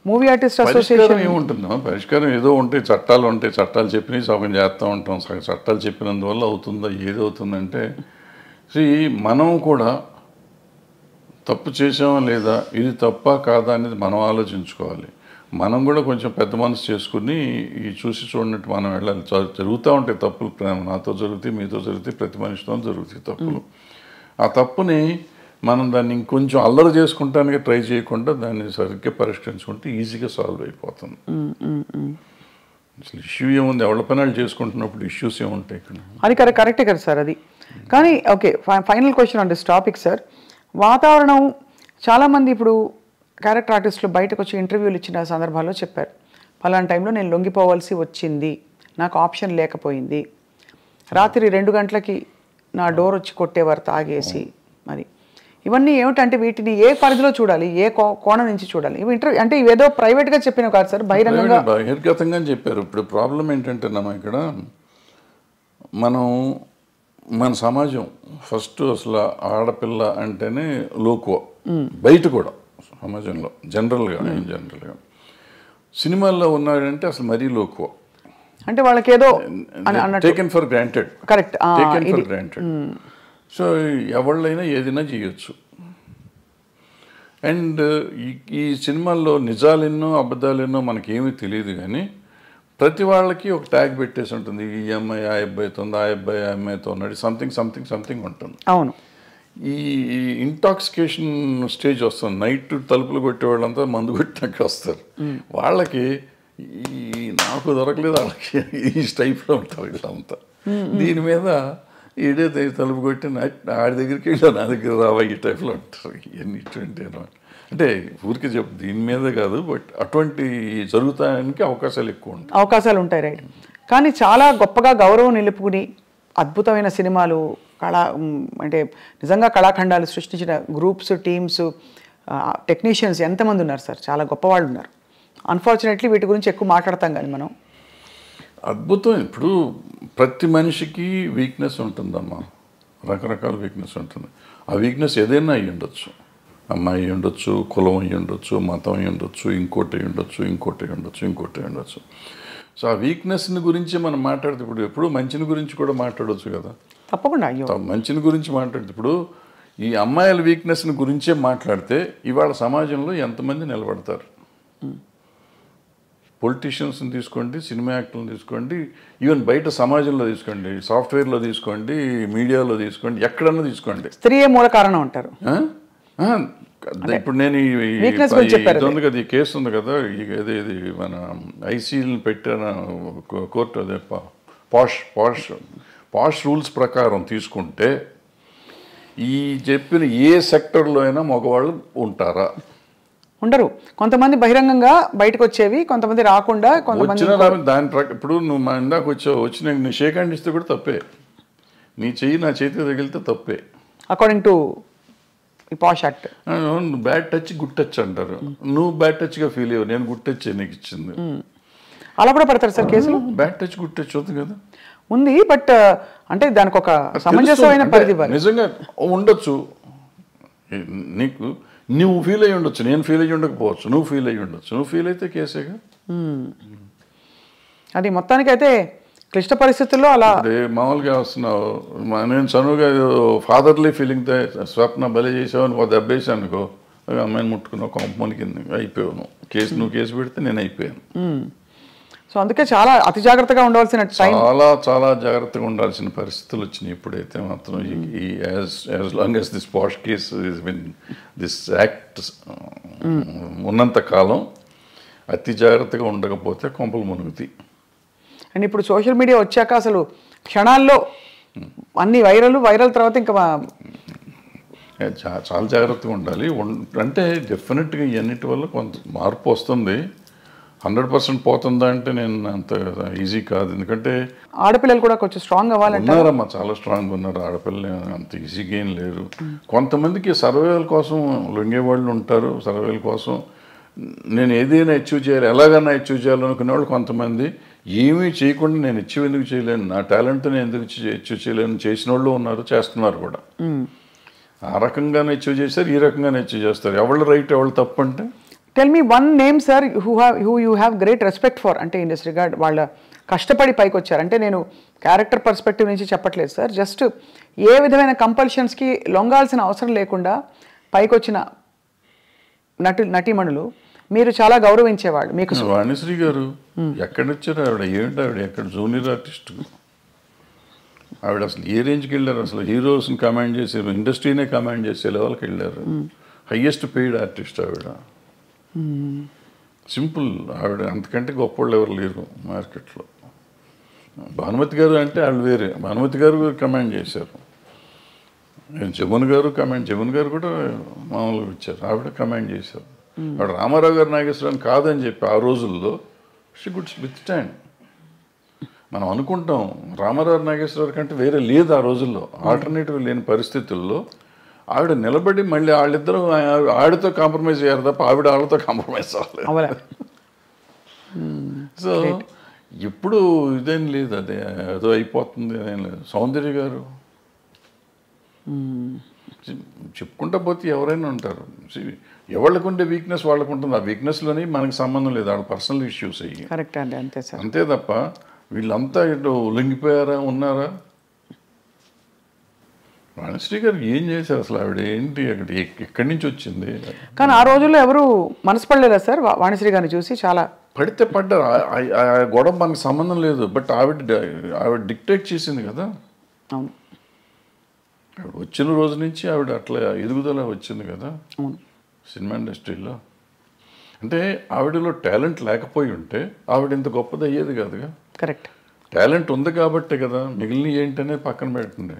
మూవీ ఆర్టిస్ట్ అసోసియేషన్ ఏముంటుందా పరిష్కారం? ఏదో ఉంటాయి, చట్టాలు ఉంటాయి, చట్టాలు చెప్పినవి సగం చేస్తూ ఉంటాం. సగం చట్టాలు చెప్పినందువల్ల అవుతుందా? ఏది అవుతుందంటే మనం కూడా తప్పు చేసామా లేదా, ఇది తప్ప కాదా అనేది మనం ఆలోచించుకోవాలి. మనం కూడా కొంచెం పెద్ద మనసు చేసుకుని ఈ చూసి చూడనట్టు మనం వెళ్ళాలి. జరుగుతూ ఉంటాయి తప్పులు, నాతో జరుగుతాయి, మీతో జరుగుతాయి, ప్రతి మనిషితో జరుగుతాయి తప్పులు. ఆ తప్పుని మనం దాన్ని ఇంకొంచెం అల్లరి చేసుకుంటానికి ట్రై చేయకుండా దాన్ని సరిగ్గా పరిష్కరించుకుంటే ఈజీగా సాల్వ్ అయిపోతుంది. అసలు ఇష్యూ ఏముంది, ఎవరి పనులు చేసుకుంటున్నప్పుడు ఇష్యూస్ ఏముంటాయి ఇక్కడ? అది కరెక్టే కదా సార్ అది. కానీ okay, final question on this topic sir. వాతావరణం చాలామంది ఇప్పుడు క్యారెక్టర్ ఆర్టిస్టులు బయటకు వచ్చి ఇంటర్వ్యూలు ఇచ్చిన సందర్భాల్లో చెప్పారు, ఫలానా టైంలో నేను లొంగిపోవాల్సి వచ్చింది, నాకు ఆప్షన్ లేకపోయింది, రాత్రి 2 గంటలకి నా డోర్ వచ్చి కొట్టేవారు తాగేసి. మరి ఇవన్నీ ఏమిటంటే వీటిని ఏ పరిధిలో చూడాలి, ఏ కోణం నుంచి చూడాలి? ఇవి ఇంటర్వ్యూ అంటే ఇవేదో ప్రైవేట్గా చెప్పినవి కాదు సార్, బహిర్గతంగా చెప్పారు. ఇప్పుడు ప్రాబ్లం ఏంటంటే ఇక్కడ మన సమాజం ఫస్ట్ అసలు ఆడపిల్ల అంటేనే లోకువ, బయట కూడా సమాజంలో జనరల్గా సినిమాల్లో ఉన్నాడంటే అసలు మరీ లోకువ, అంటే వాళ్ళకి ఏదో taken for granted. Correct, taken for granted. So ఎవళ్ళైనా ఏదైనా చేయొచ్చు. అండ్ ఈ సినిమాల్లో నిజాలెన్నో అబద్ధాలెన్నో మనకేమీ తెలియదు, కానీ ప్రతి వాళ్ళకి ఒక ట్యాగ్ పెట్టేసి ఉంటుంది, ఈ అమ్మాయి ఆ అబ్బాయితో ఉంది, ఆ అబ్బాయి ఆ అమ్మాయితో ఉన్నాడు, సంథింగ్ ఉంటుంది. అవును. ఈ ఇంటాక్సికేషన్ స్టేజ్ వస్తుంది, నైట్ తలుపులు కొట్టేవాళ్ళంతా మందు కొట్టినాక వస్తారు. వాళ్ళకి నాకు దొరకలేదు, వాళ్ళకి ఈ టైప్లో ఉంటారు వీళ్ళంతా. దీని మీద ఈడే తలుపు కొట్టి ఆడి దగ్గరికి వెళ్ళా, నా దగ్గర రావా, ఈ టైప్లో ఉంటారు. ఇవన్నీ ఇటువంటి అంటే ఊరికి దీని మీద కాదు, బట్ అటువంటి జరుగుతానికి అవకాశాలు ఎక్కువ ఉంటాయి. అవకాశాలు ఉంటాయి, రైట్. కానీ చాలా గొప్పగా గౌరవం నిలుపుకుని అద్భుతమైన సినిమాలు అంటే నిజంగా కళాఖండాలు సృష్టించిన గ్రూప్స్, టీమ్స్, టెక్నీషియన్స్ ఎంతమంది ఉన్నారు సార్, చాలా గొప్పవాళ్ళు ఉన్నారు. అన్ఫార్చునేట్లీ వీటి గురించి ఎక్కువ మాట్లాడతాం కానీ మనం. అద్భుతం. ఇప్పుడు ప్రతి మనిషికి వీక్నెస్ ఉంటుందమ్మా, రకరకాల వీక్నెస్ ఉంటుంది. ఆ వీక్నెస్ ఏదైనా అయ్యి ఉండొచ్చు, అమ్మాయి అయ్యి ఉండొచ్చు, కులం అయ్యి ఉండొచ్చు, మతం అయ్యి ఉండొచ్చు, ఇంకోటి ఉండొచ్చు. సో ఆ వీక్నెస్ని గురించి మనం మాట్లాడితే ఇప్పుడు ఎప్పుడు మంచిని గురించి కూడా మాట్లాడవచ్చు కదా. తప్పకుండా. అయ్యో, మంచిని గురించి మాట్లాడితే ఇప్పుడు ఈ అమ్మాయిల వీక్నెస్ని గురించే మాట్లాడితే ఇవాళ సమాజంలో ఎంతమంది నిలబడతారు? పొలిటీషియన్స్ని తీసుకోండి, సినిమా యాక్టర్లను తీసుకోండి, ఈవెన్ బయట సమాజంలో తీసుకోండి, సాఫ్ట్వేర్లో తీసుకోండి, మీడియాలో తీసుకోండి, ఎక్కడన్నా తీసుకోండి, స్త్రీయే మూల కారణం అంటారు. ఇప్పుడు నేను ఇది ఉంది కదా, ఈ కేసు ఉంది కదా, ఇది మన ఐసీని పెట్టిన కోర్టు, అదే పాష్ రూల్స్ ప్రకారం తీసుకుంటే ఈ చెప్పిన ఏ సెక్టర్లో అయినా మగవాళ్ళు ఉంటారా? ఉండరు. కొంతమంది బహిరంగంగా బయటకు వచ్చేవి, కొంతమంది రాకుండా, కొంతమంది దాని ఇప్పుడు నువ్వు మా ఇందాక వచ్చి నీ షేక్ హ్యాండ్ ఇస్తే కూడా తప్పే, నీ చెయ్యి నా చేతికి తగిలితే తప్పే, according to posh act. Bad touch, good touch అంటారు. నువ్వు బ్యాడ్ టచ్గా ఫీల్ అయ్యావు, నేను గుడ్ టచ్ నీకు ఇచ్చింది. అలా కూడా పెడతారు సార్ కేసులు? బ్యాడ్ టచ్, గుడ్ టచ్ అవుతుంది కదా, ఉంది. బట్ అంటే దానికి ఒక సమంజసమైన పరిధి నిజంగా ఉండొచ్చు. నీకు నువ్వు ఫీల్ అయ్యి ఉండొచ్చు, నేను ఫీల్ అయ్యి ఉండకపోవచ్చు, నువ్వు ఫీల్ అయ్యి ఉండొచ్చు. నువ్వు ఫీల్ అయితే కేసేగా. అది మొత్తానికైతే క్లిష్ట పరిస్థితుల్లో అలా మామూలుగా వస్తున్నావు. నేను చనువుగా ఫాదర్లీ ఫీలింగ్తో స్వప్న బలి చేసావు, ఒక దెబ్బేసాను అనుకో, అమ్మాయిని ముట్టుకున్నావు, కాంపౌండ్ కింద అయిపోయావు. నువ్వు కేసు పెడితే నేను అయిపోయాను. సో అందుకే చాలా అతి జాగ్రత్తగా ఉండవలసిన చాలా జాగ్రత్తగా ఉండాల్సిన పరిస్థితులు వచ్చినాయి. ఇప్పుడైతే మాత్రం as long as this posh case this act ఉన్నంత కాలం అతి జాగ్రత్తగా ఉండకపోతే కొంపలు మునుగుతాయి. అండ్ ఇప్పుడు సోషల్ మీడియా వచ్చాక అసలు క్షణాల్లో అన్ని వైరల్ తర్వాత ఇంకా చాలా జాగ్రత్తగా ఉండాలి. అంటే డెఫినెట్గా ఇవన్నిటి వల్ల కొంత మార్పు వస్తుంది. 100% పోతుందా అంటే నేను అంత ఈజీ కాదు. ఎందుకంటే ఆడపిల్లలు కూడా కొంచెం స్ట్రాంగ్ అవ్వాలంటే ఉన్నారమ్మా, చాలా స్ట్రాంగ్ ఉన్నారు. ఆడపిల్లలు అంత ఈజీగా ఏం లేరు. కొంతమందికి సర్వైవల్ కోసం లొంగేవాళ్ళు ఉంటారు. సర్వైవల్ కోసం నేను ఏదైనా అచీవ్ చేయాలి, ఎలాగైనా అచీవ్ చేయాలనుకునే వాళ్ళు కొంతమంది, ఏమీ చేయకుండా నేను అచీవ్ ఎందుకు చేయలేను, నా టాలెంట్ నేను ఎందుకు అచీవ్ చేయలేను చేసిన వాళ్ళు ఉన్నారు, చేస్తున్నారు కూడా. ఆ రకంగానే అచీవ్ చేస్తారు, ఈ రకంగానే అచీవ్ చేస్తారు. ఎవళ్ళు రైట్ ఎవళ్ళు తప్పు అంటే tell me one name sir who you have great respect for, అంటే ఇన్ దిస్ రిగార్డ్ వాళ్ళ కష్టపడి పైకి వచ్చారు. అంటే నేను క్యారెక్టర్ పర్స్పెక్టివ్ నుంచి చెప్పట్లేదు సార్, జస్ట్ ఏ విధమైన కంపల్షన్స్కి లొంగాల్సిన అవసరం లేకుండా పైకి వచ్చిన నటీమణులు మీరు చాలా గౌరవించేవాళ్ళు. మీకు వాణిశ్రీ గారు ఎక్కడ వచ్చారు? ఆవిడ ఏమిటి, ఆవిడ ఎక్కడ జూనియర్ ఆర్టిస్ట్, ఆవిడ అసలు ఏ రేంజ్కి వెళ్ళారు, అసలు హీరోస్ని కమాండ్ చేసే, ఇండస్ట్రీనే కమాండ్ చేసే లెవెల్కి వెళ్ళారు. హయ్యెస్ట్ పెయిడ్ ఆర్టిస్ట్ ఆవిడ. సింపుల్, ఆవిడ అంతకంటే గొప్పవాళ్ళు ఎవరు లేరు మార్కెట్లో. భానుమతి గారు అంటే వాళ్ళు వేరే, భానుమతి గారు కమాండ్ చేశారు. జమున్ గారు కమాండ్, జమున్ గారు కూడా మామూలుగా ఇచ్చారు, ఆవిడ కమాండ్ చేశారు. ఆవిడ రామారావు గారు నాగేశ్వరరావు కాదని చెప్పి ఆ రోజుల్లో షీ గుడ్ విత్ స్టాండ్. మనం అనుకుంటాం రామారావు నాగేశ్వరరావు కంటే వేరే లేదు ఆ రోజుల్లో, ఆల్టర్నేటివ్ లేని పరిస్థితుల్లో ఆవిడ నిలబడి మళ్ళీ వాళ్ళిద్దరూ ఆవిడతో కాంప్రమైజ్ అయ్యారు తప్ప ఆవిడ వాళ్ళతో కాంప్రమైజ్ అవ్వలేదు. సో ఇప్పుడు ఇదేం లేదు, అదే ఏదో అయిపోతుంది అదేం లేదు. సౌందర్య గారు చెప్పుకుంటా పోతే ఎవరైనా ఉంటారు, ఎవరికి ఉండే వీక్నెస్ వాళ్ళకు ఉంటుంది. ఆ వీక్నెస్లోని మనకి సంబంధం లేదు, వాళ్ళ పర్సనల్ ఇష్యూస్ అయ్యి. కరెక్ట్ అండి, అంతే సార్. అంతే తప్ప వీళ్ళంతా ఇటు లొంగిపోయారా, ఉన్నారా? వాణిశ్రీ గారు ఏం చేశారు అసలు? ఆవిడ ఏంటి, అక్కడ ఎక్కడి నుంచి వచ్చింది? కానీ ఆ రోజుల్లో ఎవరు మనసు పడలేదా సార్ వాణిశ్రీ గారిని చూసి? చాలా పడితే పడ్డారు, ఆ గొడవ మనకు సంబంధం లేదు. బట్ ఆవిడ డిక్టేట్ చేసింది కదా. అవును, వచ్చిన రోజు నుంచి ఆవిడ అట్లా ఎదుగుదల వచ్చింది కదా అవును, సినిమా ఇండస్ట్రీలో. అంటే ఆవిడలో టాలెంట్ లేకపోయి ఉంటే ఆవిడ ఇంత గొప్పది అయ్యేది కాదుగా. కరెక్ట్, టాలెంట్ ఉంది కాబట్టే కదా. మిగిలిన ఏంటనే పక్కన పెట్టండి.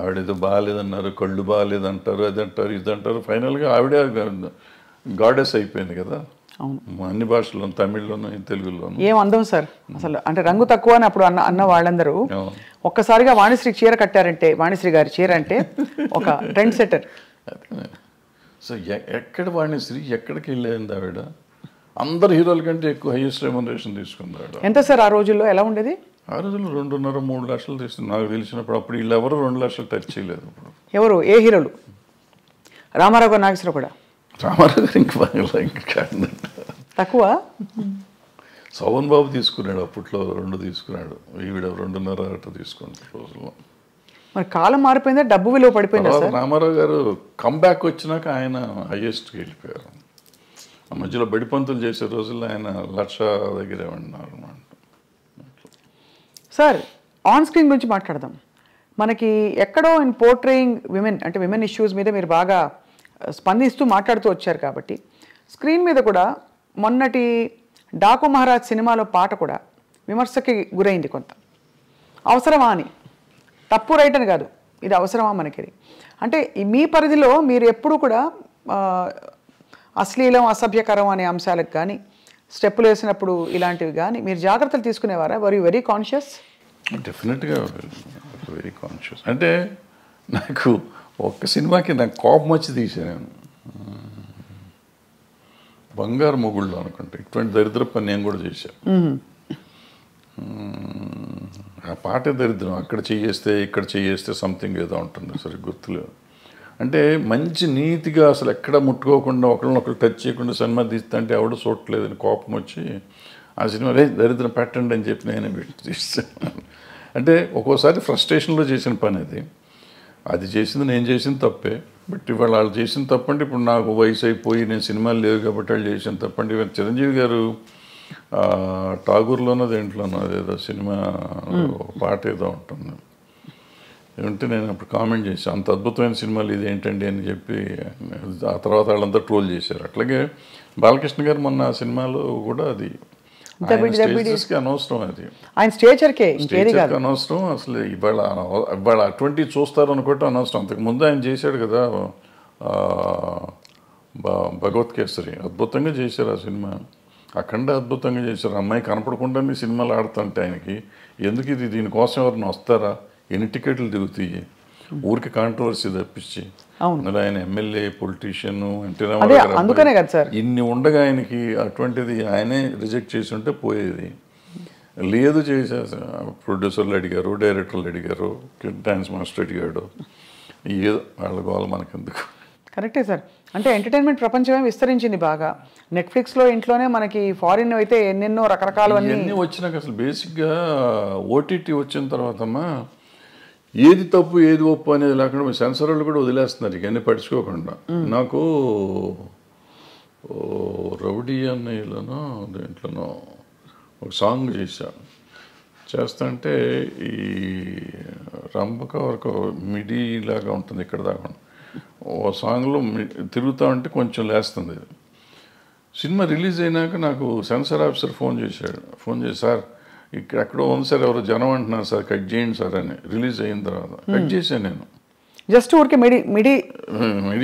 ఆవిడ ఏదో బాగాలేదన్నారు, కళ్ళు బాగాలేదంటారు, అది అంటారు, ఇది అంటారు. ఫైనల్గా ఆవిడే గాడెస్ అయిపోయింది కదా. అవును, అన్ని భాషల్లోనూ, తమిళ్లోనూ, తెలుగులోనూ. ఏం అందం సార్ అసలు. అంటే రంగు తక్కువ అని అప్పుడు అన్న వాళ్ళందరూ ఒక్కసారిగా వాణిశ్రీ చీర కట్టారంటే, వాణిశ్రీ గారి చీర అంటే ఒక ట్రెండ్ సెటర్. సో ఎక్కడ వాణిశ్రీ ఎక్కడికి వెళ్ళేది ఆవిడ? అందరు హీరోల కంటే ఎక్కువ హైయెస్ట్ రెమ్యునరేషన్ తీసుకుంది ఆవిడ. ఎంత సార్ ఆ రోజుల్లో? ఎలా ఉండేది? ఆ రోజుల్లో 2.5-3 లక్షలు తీసుకుంది నాకు తెలిసినప్పుడు. అప్పుడు వీళ్ళు ఎవరు 2 లక్షలు టచ్ చేయలేదు. ఇప్పుడు ఎవరు, ఏ హీరోలు? రామారావు గారు, నాగేశ్వరరావు కూడా? రామారావు గారు ఇంకా తక్కువ. శోభన్ బాబు తీసుకున్నాడు అప్పట్లో, 2 తీసుకున్నాడు. ఈవిడ 2.5 తీసుకున్నాడు రోజుల్లో. మరి కాలం మారిపోయిందా, డబ్బు విలువ పడిపోయిందా సార్? రామారావు గారు కంబ్యాక్ వచ్చినాక ఆయన హైయెస్ట్కి వెళ్ళిపోయారు. ఆ మధ్యలో బడిపంతులు చేసే రోజుల్లో ఆయన 1,00,000 దగ్గరే ఉన్నారు అన్నమాట. సార్, ఆన్ స్క్రీన్ గురించి మాట్లాడదాం. మనకి ఎక్కడో ఇన్ పోర్ట్రేయింగ్ విమెన్, అంటే విమెన్ ఇష్యూస్ మీద మీరు బాగా స్పందిస్తూ మాట్లాడుతూ వచ్చారు కాబట్టి, స్క్రీన్ మీద కూడా మొన్నటి డాకు మహారాజ్ సినిమాలో పాట కూడా విమర్శకి గురైంది కొంత. అవసరమా అని, తప్పు రైట్ అని కాదు, ఇది అవసరమా మనకి? అంటే మీ పరిధిలో మీరు ఎప్పుడు కూడా అశ్లీలం, అసభ్యకరం అనే అంశాలకు కానీ, స్టెప్పులు వేసినప్పుడు ఇలాంటివి కానీ మీరు జాగ్రత్తలు తీసుకునేవారా? Were you very conscious? డెఫినెట్గా వెరీ కాన్షియస్. అంటే నాకు ఒక్క సినిమాకి నాకు కోపం వచ్చి తీసాను, బంగారు మొగుళ్ళు అనుకుంటే. ఇటువంటి దరిద్ర పని నేను కూడా చేశాను. ఆ పాటే దరిద్రం. అక్కడ చేయేస్తే ఇక్కడ చేయేస్తే సంథింగ్ ఏదో ఉంటుంది, సరే గుర్తులేదు. అంటే మంచి నీతిగా అసలు ఎక్కడ ముట్టుకోకుండా ఒకళ్ళనొకరు టచ్ చేయకుండా సినిమా తీస్తా అంటే ఎవడో చూడలేదని కోపం వచ్చి ఆ సినిమా దరిద్రం పెట్టండి అని చెప్పి నేనే పెట్టి తీస్తాను. అంటే ఒక్కోసారి ఫ్రస్ట్రేషన్లో చేసిన పని అది చేసింది, నేను చేసిన తప్పే. బట్ ఇవాళ వాళ్ళు చేసిన తప్పండి. ఇప్పుడు నాకు వయసు అయిపోయి నేను సినిమాలు లేవు కాబట్టి వాళ్ళు చేసిన తప్పండి. ఇవాళ చిరంజీవి గారు ఠాగూర్లోనో దేంట్లోనో అదేదో సినిమా పాట ఏదో ఉంటుంది ఏమంటే, నేను అప్పుడు కామెంట్ చేశాను, అంత అద్భుతమైన సినిమాలు ఇది ఏంటండి అని చెప్పి. ఆ తర్వాత వాళ్ళంతా ట్రోల్ చేశారు. అట్లాగే బాలకృష్ణ గారు మొన్న ఆ సినిమాలో కూడా అది అనవసరం, అది ఆయన స్టేచర్కే అనవసరం. అసలు ఇవాళ అటువంటివి చూస్తారు అనుకోవటం అనవసరం. అంతకుముందు ఆయన చేశాడు కదా భగవత్ కేసరి, అద్భుతంగా చేశారు ఆ సినిమా. అఖండ అద్భుతంగా చేశారు. అమ్మాయి కనపడకుండానే సినిమాలు ఆడుతుంటే ఆయనకి ఎందుకు ఇది, దీనికోసం ఎవరిని వస్తారా? ఎన్ని టికెట్లు దిగుతాయి ఊరికి, కాంట్రవర్సీ తప్పించి. అందులో ఆయన ఎమ్మెల్యే, పొలిటీషియన్, అందుకనే కదా సార్ ఇన్ని ఉండగా ఆయనకి అటువంటిది ఆయనే రిజెక్ట్ చేసి ఉంటే పోయేది. లేదు చేసేసి ప్రొడ్యూసర్లు అడిగారు, డైరెక్టర్లు అడిగారు, డాన్స్ మాస్టర్ అడిగాడు, ఏదో వాళ్ళ గోల మనకెందుకు. కరెక్టే సార్. అంటే ఎంటర్టైన్మెంట్ ప్రపంచమే విస్తరించింది బాగా. నెట్ఫ్లిక్స్లో ఇంట్లోనే మనకి ఫారిన్ అయితే ఎన్నెన్నో రకరకాలు అన్నీ వచ్చినాక అసలు బేసిక్గా ఓటీటీ వచ్చిన తర్వాతమ్మా ఏది తప్పు ఏది ఒప్పు అనేది లేకుండా సెన్సర్ వాళ్ళు కూడా వదిలేస్తున్నారు ఇవన్నీ పట్టించుకోకుండా. నాకు రౌడీ అన్నయ్యలోనో దేంట్లోనో ఒక సాంగ్ చేశా, చేస్తుంటే ఈ రంభక వరకు మిడి లాగా ఉంటుంది ఇక్కడ దాకా ఓ సాంగ్లో తిరుగుతూ ఉంటే కొంచెం లేస్తుంది. సినిమా రిలీజ్ అయినాక నాకు సెన్సార్ ఆఫీసర్ ఫోన్ చేసి సార్ ఇక్కడ ఎక్కడో ఉంది సార్, ఎవరో జనం అంటున్నారు సార్, కట్ చేయండి సార్ అని. రిలీజ్ అయిన తర్వాత కట్ చేశాను నేను. జస్ట్ ఊరికే మిడి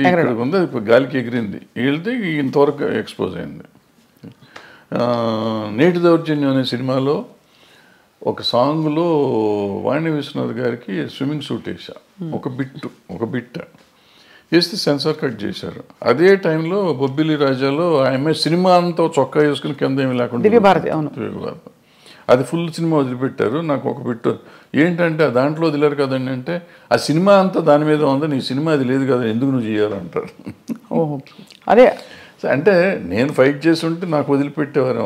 ఇక్కడ ఉంది, ఇప్పుడు గాలికి ఎగిరింది, వెళ్తే ఇంతవరకు ఎక్స్పోజ్ అయింది. నేటి దౌర్జన్యం అనే సినిమాలో ఒక సాంగ్లో వాణి విశ్వనాథ్ గారికి స్విమ్మింగ్ సూట్ వేసా, ఒక బిట్ వేస్తే సెన్సార్ కట్ చేశారు. అదే టైంలో బొబ్బిలి రాజాలో ఆమె సినిమా అంతా చొక్కా వేసుకుని కింద ఏమి లేకుండా దివ్యభారతి, అది ఫుల్ సినిమా వదిలిపెట్టారు. నాకు ఒక బిట్టు ఏంటంటే దాంట్లో వదిలేరు కదండి అంటే, ఆ సినిమా అంతా దాని మీద ఉంది, నీ సినిమా అది లేదు కదా, ఎందుకు నువ్వు చేయాలంటారు. అదే అంటే నేను ఫైట్ చేసి ఉంటే నాకు వదిలిపెట్టేవారు.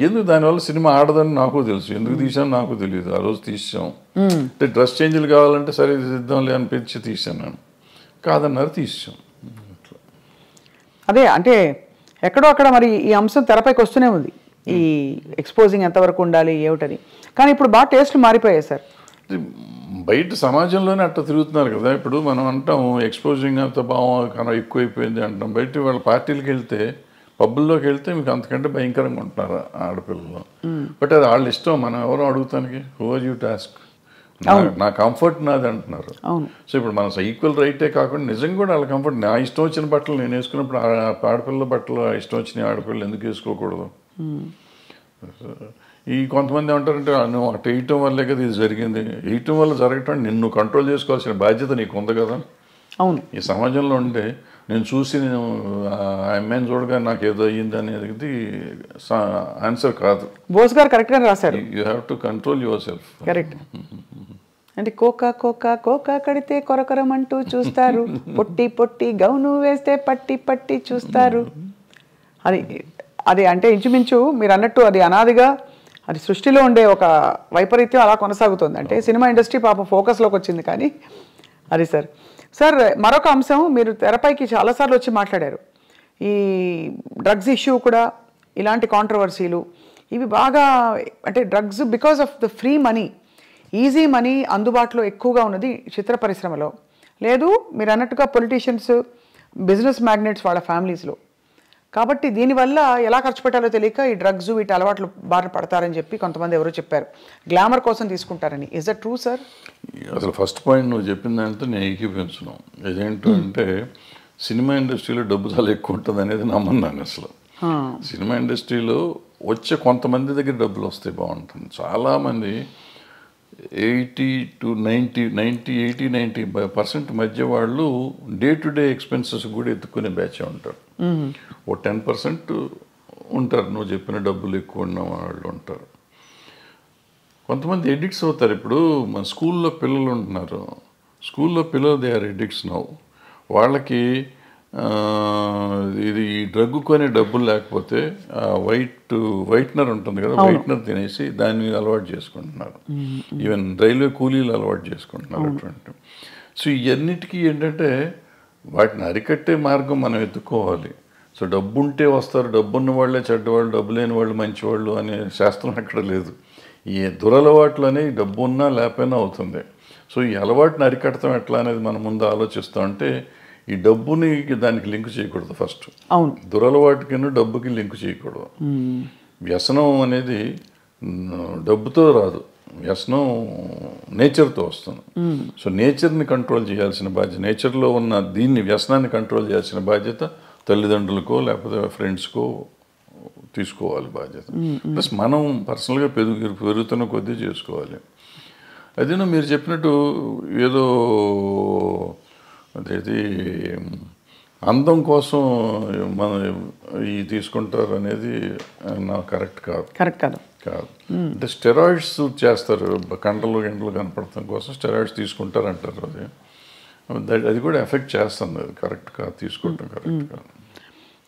ఎందుకు దానివల్ల సినిమా ఆడదని నాకు తెలుసు, ఎందుకు తీసాను నాకు తెలియదు. ఆ రోజు తీసాం అంటే డ్రెస్ చేంజ్లు కావాలంటే సరే తీద్దాంలే అనిపించి తీసాను నేను, కాదన్నారు తీసాం. అదే అంటే ఎక్కడో అక్కడ మరి ఈ అంశం తెరపైకి వస్తూనే ఉంది, ఈ ఎక్స్పోజింగ్ ఎంతవరకు ఉండాలి ఏమిటని. కానీ ఇప్పుడు బాగా టేస్ట్లు మారిపోయాయి సార్. బయట సమాజంలోనే అట్లా తిరుగుతున్నారు కదా. ఇప్పుడు మనం అంటాం ఎక్స్పోజింగ్ అంత కన్నా ఎక్కువైపోయింది అంటాం. బయట వాళ్ళ పార్టీలకు వెళ్తే, పబ్బుల్లోకి వెళ్తే మీకు అంతకంటే భయంకరంగా ఉంటున్నారు ఆడపిల్లలు. బట్ అది వాళ్ళ ఇష్టం, మనం ఎవరో అడుగుతానికి, హూ ఆర్ యూ టాస్క్, నా కంఫర్ట్ నాది అంటున్నారు. సో ఇప్పుడు మన ఈక్వల్ రైటే కాకుండా నిజంగా కూడా వాళ్ళ కంఫర్ట్, నా ఇష్టం వచ్చిన బట్టలు నేను వేసుకున్నప్పుడు ఆడపిల్లల బట్టలు ఇష్టం వచ్చిన ఆడపిల్లలు ఎందుకు వేసుకోకూడదు. ఈ కొంతమంది ఏమంటారంటే నువ్వు అటు వేయటం వల్లే కదా ఇది జరిగింది, వేయటం వల్ల జరగటం నిన్ను కంట్రోల్ చేసుకోవాల్సిన బాధ్యత నీకు ఉంది కదా. అవును, ఈ సమాజంలో ఉంటే నేను చూసి నేను ఆ అమ్మాయిని చూడగా నాకు ఏదో అయ్యింది అనేది ఆన్సర్ కాదు. బోస్ గారు కరెక్ట్గా రాశారు, you have to control your self. Correct. అంటే కోకా కడితే కొరకొరమంటూ చూస్తారు, పొట్టి గౌను వేస్తే పట్టి చూస్తారు. అది అంటే ఇంచుమించు మీరు అన్నట్టు అది అనాదిగా అది సృష్టిలో ఉండే ఒక వైపరీత్యం అలా కొనసాగుతుంది. అంటే సినిమా ఇండస్ట్రీ పాపం ఫోకస్లోకి వచ్చింది. కానీ అది సార్ మరొక అంశం, మీరు తెరపైకి చాలాసార్లు వచ్చి మాట్లాడారు, ఈ డ్రగ్స్ ఇష్యూ కూడా, ఇలాంటి కాంట్రవర్సీలు ఇవి బాగా, అంటే drugs because of the free money, easy money అందుబాటులో ఎక్కువగా ఉన్నది చిత్ర పరిశ్రమలో. లేదు మీరు అన్నట్టుగా పొలిటీషియన్స్, బిజినెస్ మ్యాగ్నెట్స్ వాళ్ళ ఫ్యామిలీస్లో. కాబట్టి దీనివల్ల ఎలా ఖర్చు పెట్టాలో తెలియక ఈ డ్రగ్స్ వీటి అలవాట్లు బారిన పడతారని చెప్పి కొంతమంది ఎవరో చెప్పారు, గ్లామర్ కోసం తీసుకుంటారని. Is that true sir? అసలు ఫస్ట్ పాయింట్ నువ్వు చెప్పిందంటే నేను ఏకీభవించున్నాను. ఇదేంటంటే సినిమా ఇండస్ట్రీలో డబ్బు చాలా ఎక్కువ ఉంటుంది అనేది నమ్మన్నాను. అసలు సినిమా ఇండస్ట్రీలో వచ్చే కొంతమంది దగ్గర డబ్బులు వస్తే బాగుంటుంది. చాలామంది 80-90% మధ్య వాళ్ళు డే టు డే ఎక్స్పెన్సెస్ కూడా ఎత్తుకునే బ్యాచ్ ఉంటారు. ఓ 10% ఉంటారు నువ్వు చెప్పిన డబ్బులు ఎక్కువ ఉన్న వాళ్ళు ఉంటారు. కొంతమంది ఎడిక్ట్స్ అవుతారు. ఇప్పుడు మన స్కూల్లో పిల్లలు ఉంటున్నారు, స్కూల్లో పిల్లలు దే ఆర్ ఎడిక్ట్స్ నౌ. వాళ్ళకి ఇది ఈ డ్రగ్ కొనే డబ్బులు లేకపోతే వైట్నర్ ఉంటుంది కదా, వైట్నర్ తినేసి దాన్ని అలవాటు చేసుకుంటున్నారు. ఈవెన్ రైల్వే కూలీలు అలవాటు చేసుకుంటున్నారు అటువంటి. సో ఇవన్నిటికీ ఏంటంటే వాటిని అరికట్టే మార్గం మనం ఎత్తుకోవాలి. సో డబ్బు ఉంటే వస్తారు, డబ్బు ఉన్న వాళ్ళే చెడ్డవాళ్ళు, డబ్బు లేని వాళ్ళు మంచివాళ్ళు అనే శాస్త్రం ఎక్కడ లేదు. ఈ దురలవాట్లు అనేవి డబ్బు ఉన్నా లేకపోయినా అవుతుంది. సో ఈ అలవాటుని అరికట్టడం ఎట్లా అనేది మనం ముందు ఆలోచిస్తాం. అంటే ఈ డబ్బుని దానికి లింక్ చేయకూడదు. ఫస్ట్ అవును, దురలవాటుకి డబ్బుకి లింక్ చేయకూడదు. వ్యసనం అనేది డబ్బుతో రాదు, వ్యసనం నేచర్తో వస్తుంది. సో నేచర్ని కంట్రోల్ చేయాల్సిన బాధ్యత, నేచర్లో ఉన్న దీన్ని వ్యసనాన్ని కంట్రోల్ చేయాల్సిన బాధ్యత తల్లిదండ్రులకో లేకపోతే ఫ్రెండ్స్కో తీసుకోవాలి బాధ్యత. ప్లస్ మనం పర్సనల్గా పెరుగుతున్న కొద్దీ చేసుకోవాలి. అదేనా మీరు చెప్పినట్టు ఏదో అదేది అందం కోసం మనం ఈ తీసుకుంటారు అనేది నాకు కరెక్ట్ కాదు. అంటే స్టెరాయిడ్స్ చేస్తారు, కండలు కనపడటం కోసం స్టెరాయిడ్స్ తీసుకుంటారు అంటారు. అది కూడా ఎఫెక్ట్ చేస్తుంది. అది కరెక్ట్ కాదు, తీసుకోవటం కరెక్ట్ కాదు.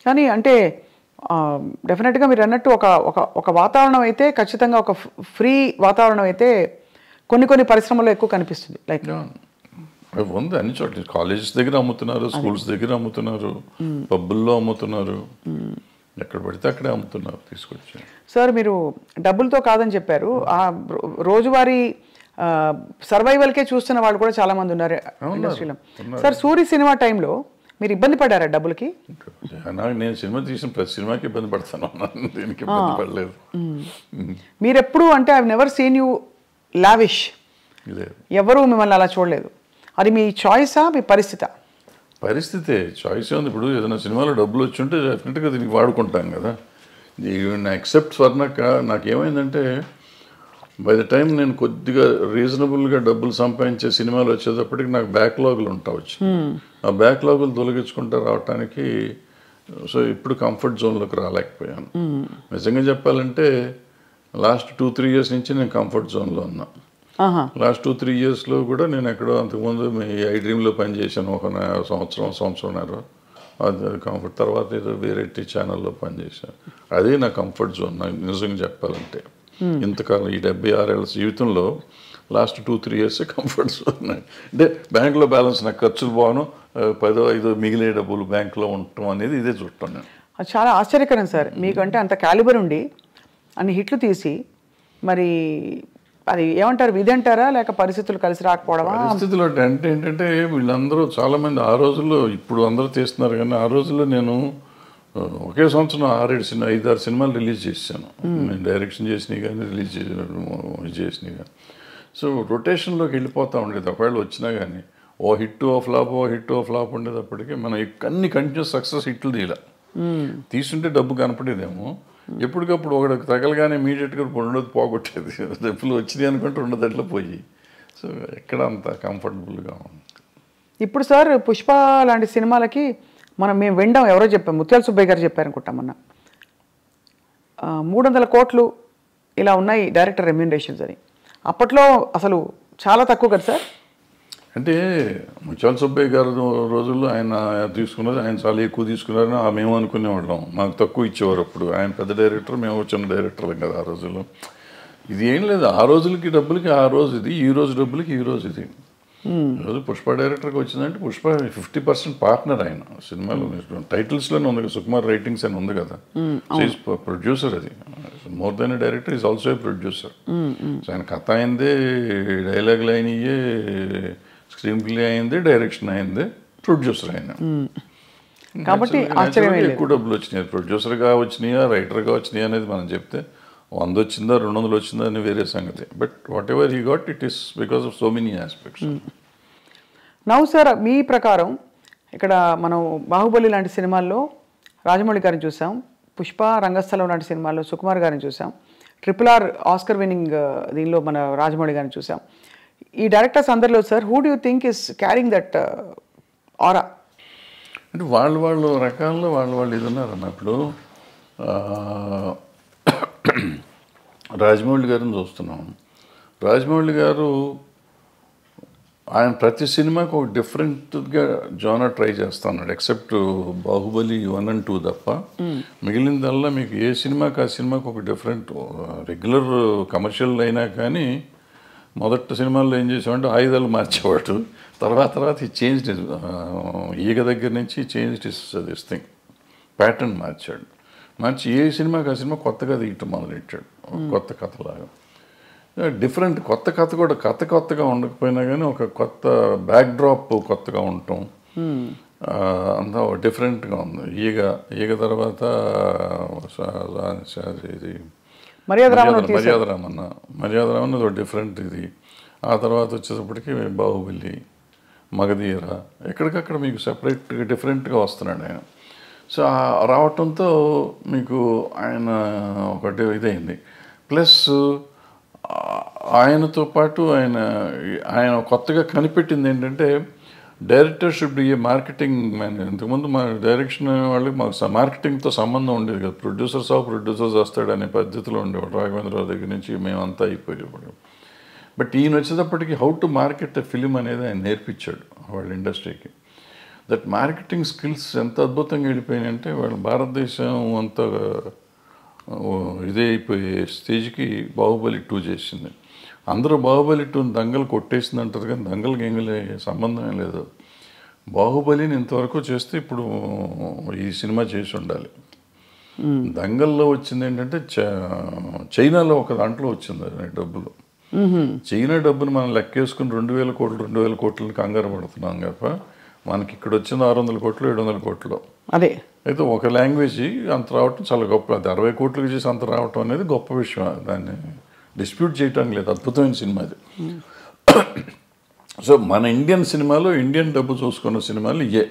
కానీ అంటే డెఫినెట్గా మీరు అన్నట్టు ఒక వాతావరణం అయితే ఖచ్చితంగా ఒక ఫ్రీ వాతావరణం అయితే కొన్ని పరిశ్రమల్లో ఎక్కువ కనిపిస్తుంది. లైక్ ఉంది అన్ని చోట్ల, కాలేజెస్ దగ్గర అమ్ముతున్నారు, స్కూల్స్ దగ్గర అమ్ముతున్నారు, పబ్బుల్లో అమ్ముతున్నారు. ఎక్కడ పడితే అక్కడే అమ్ముతున్నారు తీసుకొచ్చి. సార్ మీరు డబ్బులతో కాదని చెప్పారు, ఆ రోజువారీ సర్వైవల్కే చూస్తున్న వాళ్ళు కూడా చాలా మంది ఉన్నారు ఇండస్ట్రీలో. సార్ సూరి సినిమా టైంలో మీరు ఇబ్బంది పడ్డారా డబ్బులకి? నేను సినిమా తీసిన ప్రతి సినిమాకి ఇబ్బంది పడతాను, దీనికి ఇబ్బంది పడలేదు. మీరు ఎప్పుడు అంటే I never seen you lavish, ఎవరు మిమ్మల్ని అలా చూడలేదు. అది మీ చాయిసా మీ పరిస్థితా? పరిస్థితే, చాయిస్ ఉంది. ఇప్పుడు ఏదైనా సినిమాలో డబ్బులు వచ్చి ఉంటే డెఫినెట్గా దీనికి వాడుకుంటాం కదా. ఎక్సెప్ట్ స్వర్ణక్క నాకేమైందంటే బై ద టైం నేను కొద్దిగా రీజనబుల్గా డబ్బులు సంపాదించే సినిమాలు వచ్చేటప్పటికి నాకు బ్యాక్లాగులు ఉంటావచ్చు. ఆ బ్యాక్లాగులు తొలగించుకుంటూ రావటానికి సో ఇప్పుడు కంఫర్ట్ జోన్లోకి రాలేకపోయాను. నిజంగా చెప్పాలంటే లాస్ట్ 2-3 years నుంచి నేను కంఫర్ట్ జోన్లో ఉన్నా. లాస్ట్ 2-3 yearsలో కూడా నేను ఎక్కడో అంతకుముందు మీ ఐ డ్రీమ్లో పనిచేశాను ఒక సంవత్సరంన్నర. అది కంఫర్ట్. తర్వాత ఏదో వేరే ఛానల్లో పనిచేశాను. అదే నా కంఫర్ట్ జోన్ నాకు నిజంగా చెప్పాలంటే. ఇంతకాలం ఈ 76 ఏళ్ళ జీవితంలో లాస్ట్ 2-3 years కంఫర్ట్ జోన్. అంటే బ్యాంకులో బ్యాలెన్స్ నాకు ఖర్చులు పోను, 10-5 మిగిలే డబ్బులు బ్యాంకులో ఉండటం అనేది ఇదే చూడటం నేను. అది చాలా ఆశ్చర్యకరం సార్. మీకంటే అంత క్యాలిబర్ ఉండి అన్ని హిట్లు తీసి మరి అది ఏమంటారు, విధి అంటారా లేక పరిస్థితులు కలిసి రాకపోవడమా? పరిస్థితులు అంటే ఏంటంటే వీళ్ళందరూ చాలామంది ఆ రోజుల్లో, ఇప్పుడు అందరూ తీస్తున్నారు కానీ ఆ రోజుల్లో నేను ఒకే సంవత్సరం 5-6 సినిమాలు రిలీజ్ చేశాను. నేను డైరెక్షన్ చేసినవి కానీ రిలీజ్ చేసినవి కానీ. సో రొటేషన్లోకి వెళ్ళిపోతూ ఉండేది. ఒకవేళ వచ్చినా కానీ ఓ హిట్ ఓ ఫ్లాప్ ఉండేటప్పటికీ మనం అన్ని కంటిన్యూస్ సక్సెస్ హిట్లు తీయాల. తీసుంటే డబ్బు కనపడేదేమో, ఎప్పటికప్పుడు ఒకటి తగలగానే ఇమీడియట్గా రెండోది పోగొట్టేది. డబ్బులు వచ్చినాయి అనుకుంటే రెండోదట్లో పోయి. సో ఎక్కడ అంత కంఫర్టబుల్గా ఉంది. ఇప్పుడు సార్ పుష్ప లాంటి సినిమాలకి మేము వినడం ఎవరో చెప్పాం, ముత్యాల సుబ్బయ్య గారు చెప్పారనుకుంటాం మొన్న, 300 కోట్లు ఇలా ఉన్నాయి డైరెక్టర్ రెమ్యూనరేషన్స్ అని. అప్పట్లో అసలు చాలా తక్కువ కదా సార్. అంటే ముత్యాల సుబ్బయ్య గారు రోజుల్లో ఆయన తీసుకున్నది, ఆయన చాలా ఎక్కువ తీసుకున్నారని మేము అనుకునేవాళ్ళం. మాకు తక్కువ ఇచ్చేవారు అప్పుడు. ఆయన పెద్ద డైరెక్టర్, మేము చిన్న డైరెక్టర్లం కదా ఆ రోజుల్లో. ఇది ఏం లేదు, ఆ రోజులకి డబ్బులకి ఆ రోజు ఇది, ఈ రోజు డబ్బులకి ఈ రోజు ఇది. ఈరోజు పుష్ప డైరెక్టర్కి వచ్చిందంటే పుష్ప 50% పార్ట్నర్ ఆయన సినిమాలో. టైటిల్స్లోనే ఉంది కదా, సుకుమార్ రైటింగ్స్ అని ఉంది కదా. ప్రొడ్యూసర్, అది more than director is also a producer. So ఆయన కథ అయిందే, డైలాగులు అయినయే, స్క్రీన్ ప్లే అయింది, డైరెక్షన్ అయింది, ప్రొడ్యూసర్ అయినా. కాబట్టి ఎక్కువ డబ్బులు వచ్చినాయి. ప్రొడ్యూసర్గా వచ్చినాయా రైటర్గా వచ్చినాయా అనేది మనం చెప్తే 100 వచ్చిందా 200 వచ్చిందా అని వేరే సంగతి. But whatever he got, it is because of so many aspects. Now sir మీ ప్రకారం ఇక్కడ మనం బాహుబలి లాంటి సినిమాల్లో రాజమౌళి గారిని చూసాం, పుష్ప రంగస్థలం లాంటి సినిమాల్లో సుకుమార్ గారిని చూసాం, RRR ఆస్కర్ విన్నింగ్ దీనిలో మన రాజమౌళి గారిని చూసాం. ఈ డైరెక్టర్స్ అందరిలో sir who do you think is carrying that ఆరా? అంటే వాళ్ళు రకాల్లో వాళ్ళు ఇది ఉన్నారు అన్నప్పుడు. రాజమౌళి గారిని చూస్తున్నాం. రాజమౌళి గారు ఆయన ప్రతి సినిమాకి ఒక డిఫరెంట్గా జోనర్ ట్రై చేస్తూ ఉన్నాడు. ఎక్సెప్ట్ బాహుబలి 1 and 2 తప్ప మిగిలిందల్లా మీకు ఏ సినిమాకి ఆ సినిమాకి ఒక డిఫరెంట్. రెగ్యులర్ కమర్షియల్ అయినా కానీ మొదటి సినిమాల్లో ఏం చేసామంటే ఆయుధాలు మార్చేవాడు. తర్వాత ఈ చేంజ్ ఈగ దగ్గర నుంచి చేంజ్ దిస్ థింగ్ ప్యాటర్న్ మార్చి ఏ సినిమాకి ఆ సినిమా కొత్తగా తీయటం మొదలెట్టాడు. కొత్త కథలాగా డిఫరెంట్. కొత్త కథ కూడా కొత్తగా ఉండకపోయినా కానీ ఒక కొత్త బ్యాక్డ్రాప్ కొత్తగా ఉండటం అంతా డిఫరెంట్గా ఉంది. ఈగ తర్వాత ఇది మర్యాదరామన్న అది ఒక డిఫరెంట్ ఇది. ఆ తర్వాత వచ్చేటప్పటికి బాహుబలి, మగధీర, ఎక్కడికక్కడ మీకు సెపరేట్గా డిఫరెంట్గా వస్తున్నాడు ఆయన. సో రావటంతో మీకు ఆయన ఒకటి ఇదైంది. ప్లస్ ఆయనతో పాటు ఆయన కొత్తగా కనిపెట్టింది ఏంటంటే director should be A marketing man. ఇంతకుముందు మా డైరెక్షన్ వాళ్ళకి మాకు మార్కెటింగ్తో సంబంధం ఉండేది కదా. ప్రొడ్యూసర్స్ వస్తాడు అనే పద్ధతిలో ఉండేవాడు. రాఘవేంద్రరావు దగ్గర నుంచి మేమంతా అయిపోయేవాడు. బట్ ఈయన వచ్చేటప్పటికి how to market a film అనేది ఆయన నేర్పించాడు వాళ్ళ ఇండస్ట్రీకి. దట్ మార్కెటింగ్ స్కిల్స్ ఎంత అద్భుతంగా వెళ్ళిపోయినాయంటే వాళ్ళ భారతదేశం అంతా ఇదే అయిపోయే స్టేజ్కి బాహుబలి 2 చేసింది. అందరూ బాహుబలి 2 దంగలు కొట్టేసింది అంటారు కానీ దంగలకి ఏమీ సంబంధమే లేదు. బాహుబలిని ఇంతవరకు చేస్తే ఇప్పుడు ఈ సినిమా చేసి ఉండాలి. దంగల్లో వచ్చింది ఏంటంటే చైనాలో ఒక దాంట్లో వచ్చింది డబ్బులు. చైనా డబ్బును మనం లెక్కేసుకుని 2,000 కోట్లని కంగారు పడుతున్నాం తప్ప మనకి ఇక్కడ వచ్చింది 600 కోట్లు 700 కోట్లు. అదే అయితే ఒక లాంగ్వేజ్ అంత రావటం చాలా గొప్ప. అది 60 కోట్లకి చేసి అంత రావటం అనేది గొప్ప విషయం. దాన్ని డిస్ప్యూట్ చేయటం లేదు. అద్భుతమైన సినిమా అది. సో మన ఇండియన్ సినిమాలో ఇండియన్ డబ్బు చూసుకున్న సినిమాలు ఇయే.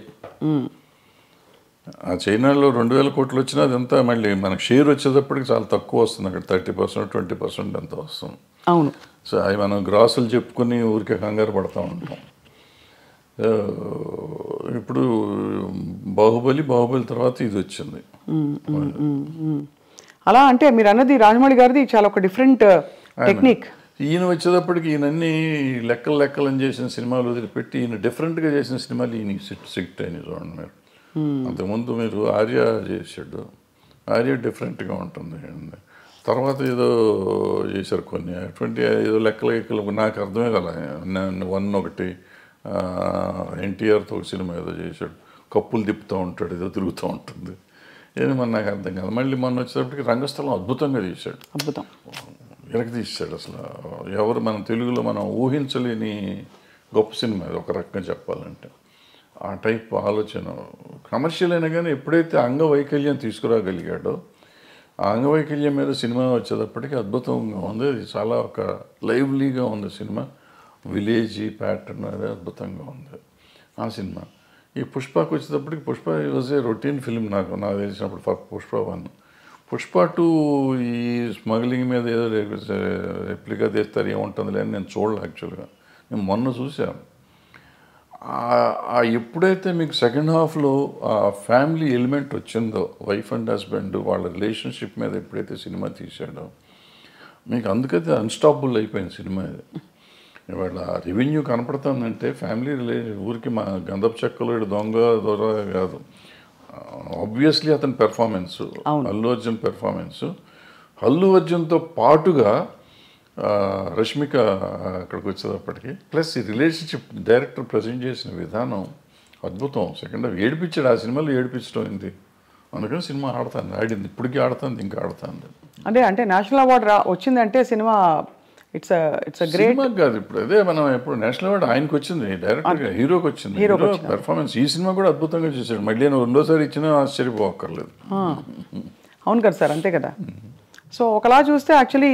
ఆ చైనాలో 2,000 కోట్లు వచ్చినా అదంతా మళ్ళీ మనకు షేర్ వచ్చేటప్పటికి చాలా తక్కువ వస్తుంది. అక్కడ 30% 20% అంత వస్తుంది. అవును. సో అవి మనం గ్రాసులు చెప్పుకుని ఊరికే కంగారు పడతా ఉంటాం. ఇప్పుడు బాహుబలి తర్వాత ఇది వచ్చింది. అలా అంటే మీరు అన్నది రాజమౌళి గారిది చాలా ఒక డిఫరెంట్ టెక్నిక్. ఈయన వచ్చేటప్పటికి ఈయనన్నీ లెక్కలని చేసిన సినిమాలు వదిలిపెట్టి ఈయన డిఫరెంట్గా చేసిన సినిమాలు ఈయన సిట్ అయినాయి. చూడండి మీరు, అంతకుముందు మీరు ఆర్య చేశాడు. ఆర్య డిఫరెంట్గా ఉంటుంది. తర్వాత ఏదో చేశారు కొన్ని అటువంటి ఏదో లెక్కలు నాకు అర్థమే కదా. 1 ఒకటి ఎన్టీఆర్తో ఒక సినిమా ఏదో చేశాడు. కప్పులు తిప్పుతూ ఉంటాడు, ఏదో తిరుగుతూ ఉంటుంది. ఏది మన నాకు అర్థం కాదు. మళ్ళీ మొన్న వచ్చేటప్పటికి రంగస్థలం అద్భుతంగా తీశాడు. అద్భుతం వెనక్కి తీశాడు. అసలు ఎవరు మన తెలుగులో మనం ఊహించలేని గొప్ప సినిమా అది ఒక రకంగా చెప్పాలంటే. ఆ టైప్ ఆలోచన కమర్షియల్ అయినా కానీ ఎప్పుడైతే అంగవైకల్యం తీసుకురాగలిగాడో ఆ అంగవైకల్యం మీద సినిమా వచ్చేటప్పటికి అద్భుతంగా ఉంది. అది చాలా ఒక లైవ్లీగా ఉంది సినిమా. విలేజీ ప్యాటర్న్ అది అద్భుతంగా ఉంది ఆ సినిమా. ఈ పుష్పకు వచ్చేటప్పటికి Pushpa was a routine film నాకు తెలిసినప్పుడు. పుష్ప 1, పుష్ప 2 ఈ స్మగ్లింగ్ మీద ఏదో రెప్లికా తీస్తారు ఏముంటుందిలే అని నేను చూడలే. యాక్చువల్గా నేను మొన్న చూశాను. ఎప్పుడైతే మీకు సెకండ్ హాఫ్లో ఆ ఫ్యామిలీ ఎలిమెంట్ వచ్చిందో, వైఫ్ అండ్ హస్బెండ్ వాళ్ళ రిలేషన్షిప్ మీద ఎప్పుడైతే సినిమా తీశాడో మీకు అందుకైతే అన్స్టాపబుల్ అయిపోయింది సినిమా. ఇది ఇవాళ రెవెన్యూ కనపడుతుందంటే ఫ్యామిలీ ఊరికి మా గంధపు చెక్కలు దొంగ కాదు. ఆబ్వియస్లీ అతని పెర్ఫార్మెన్స్, అల్లు అర్జున్ పెర్ఫార్మెన్స్, అల్లు అర్జున్తో పాటుగా రష్మిక అక్కడికి వచ్చేటప్పటికి ప్లస్ ఈ రిలేషన్షిప్ డైరెక్టర్ ప్రజెంట్ చేసిన విధానం అద్భుతం. సెకండ్ హాఫ్ ఏడిపించాడు. ఆ సినిమాలో ఏడిపించడం అయింది. అందుకని సినిమా ఆడింది, ఇప్పటికీ ఆడుతుంది, ఇంకా ఆడుతుంది. అంటే నేషనల్ అవార్డు వచ్చిందంటే సినిమా ఇట్స్ గ్రేట్ కాదు. ఇప్పుడు అదే మనం ఎప్పుడు నేషనల్ అవార్డు ఆయనకు వచ్చింది, డైరెక్టర్గా హీరోకి వచ్చింది. హీరో పెర్ఫార్మెన్స్ ఈ సినిమా కూడా అద్భుతంగా చేశాడు. మళ్ళీ నేను 2వ సారి ఇచ్చినా ఆశ్చర్యపోక్కర్లేదు. అవును కదా సార్, అంతే కదా. సో ఒకలా చూస్తే యాక్చువల్లీ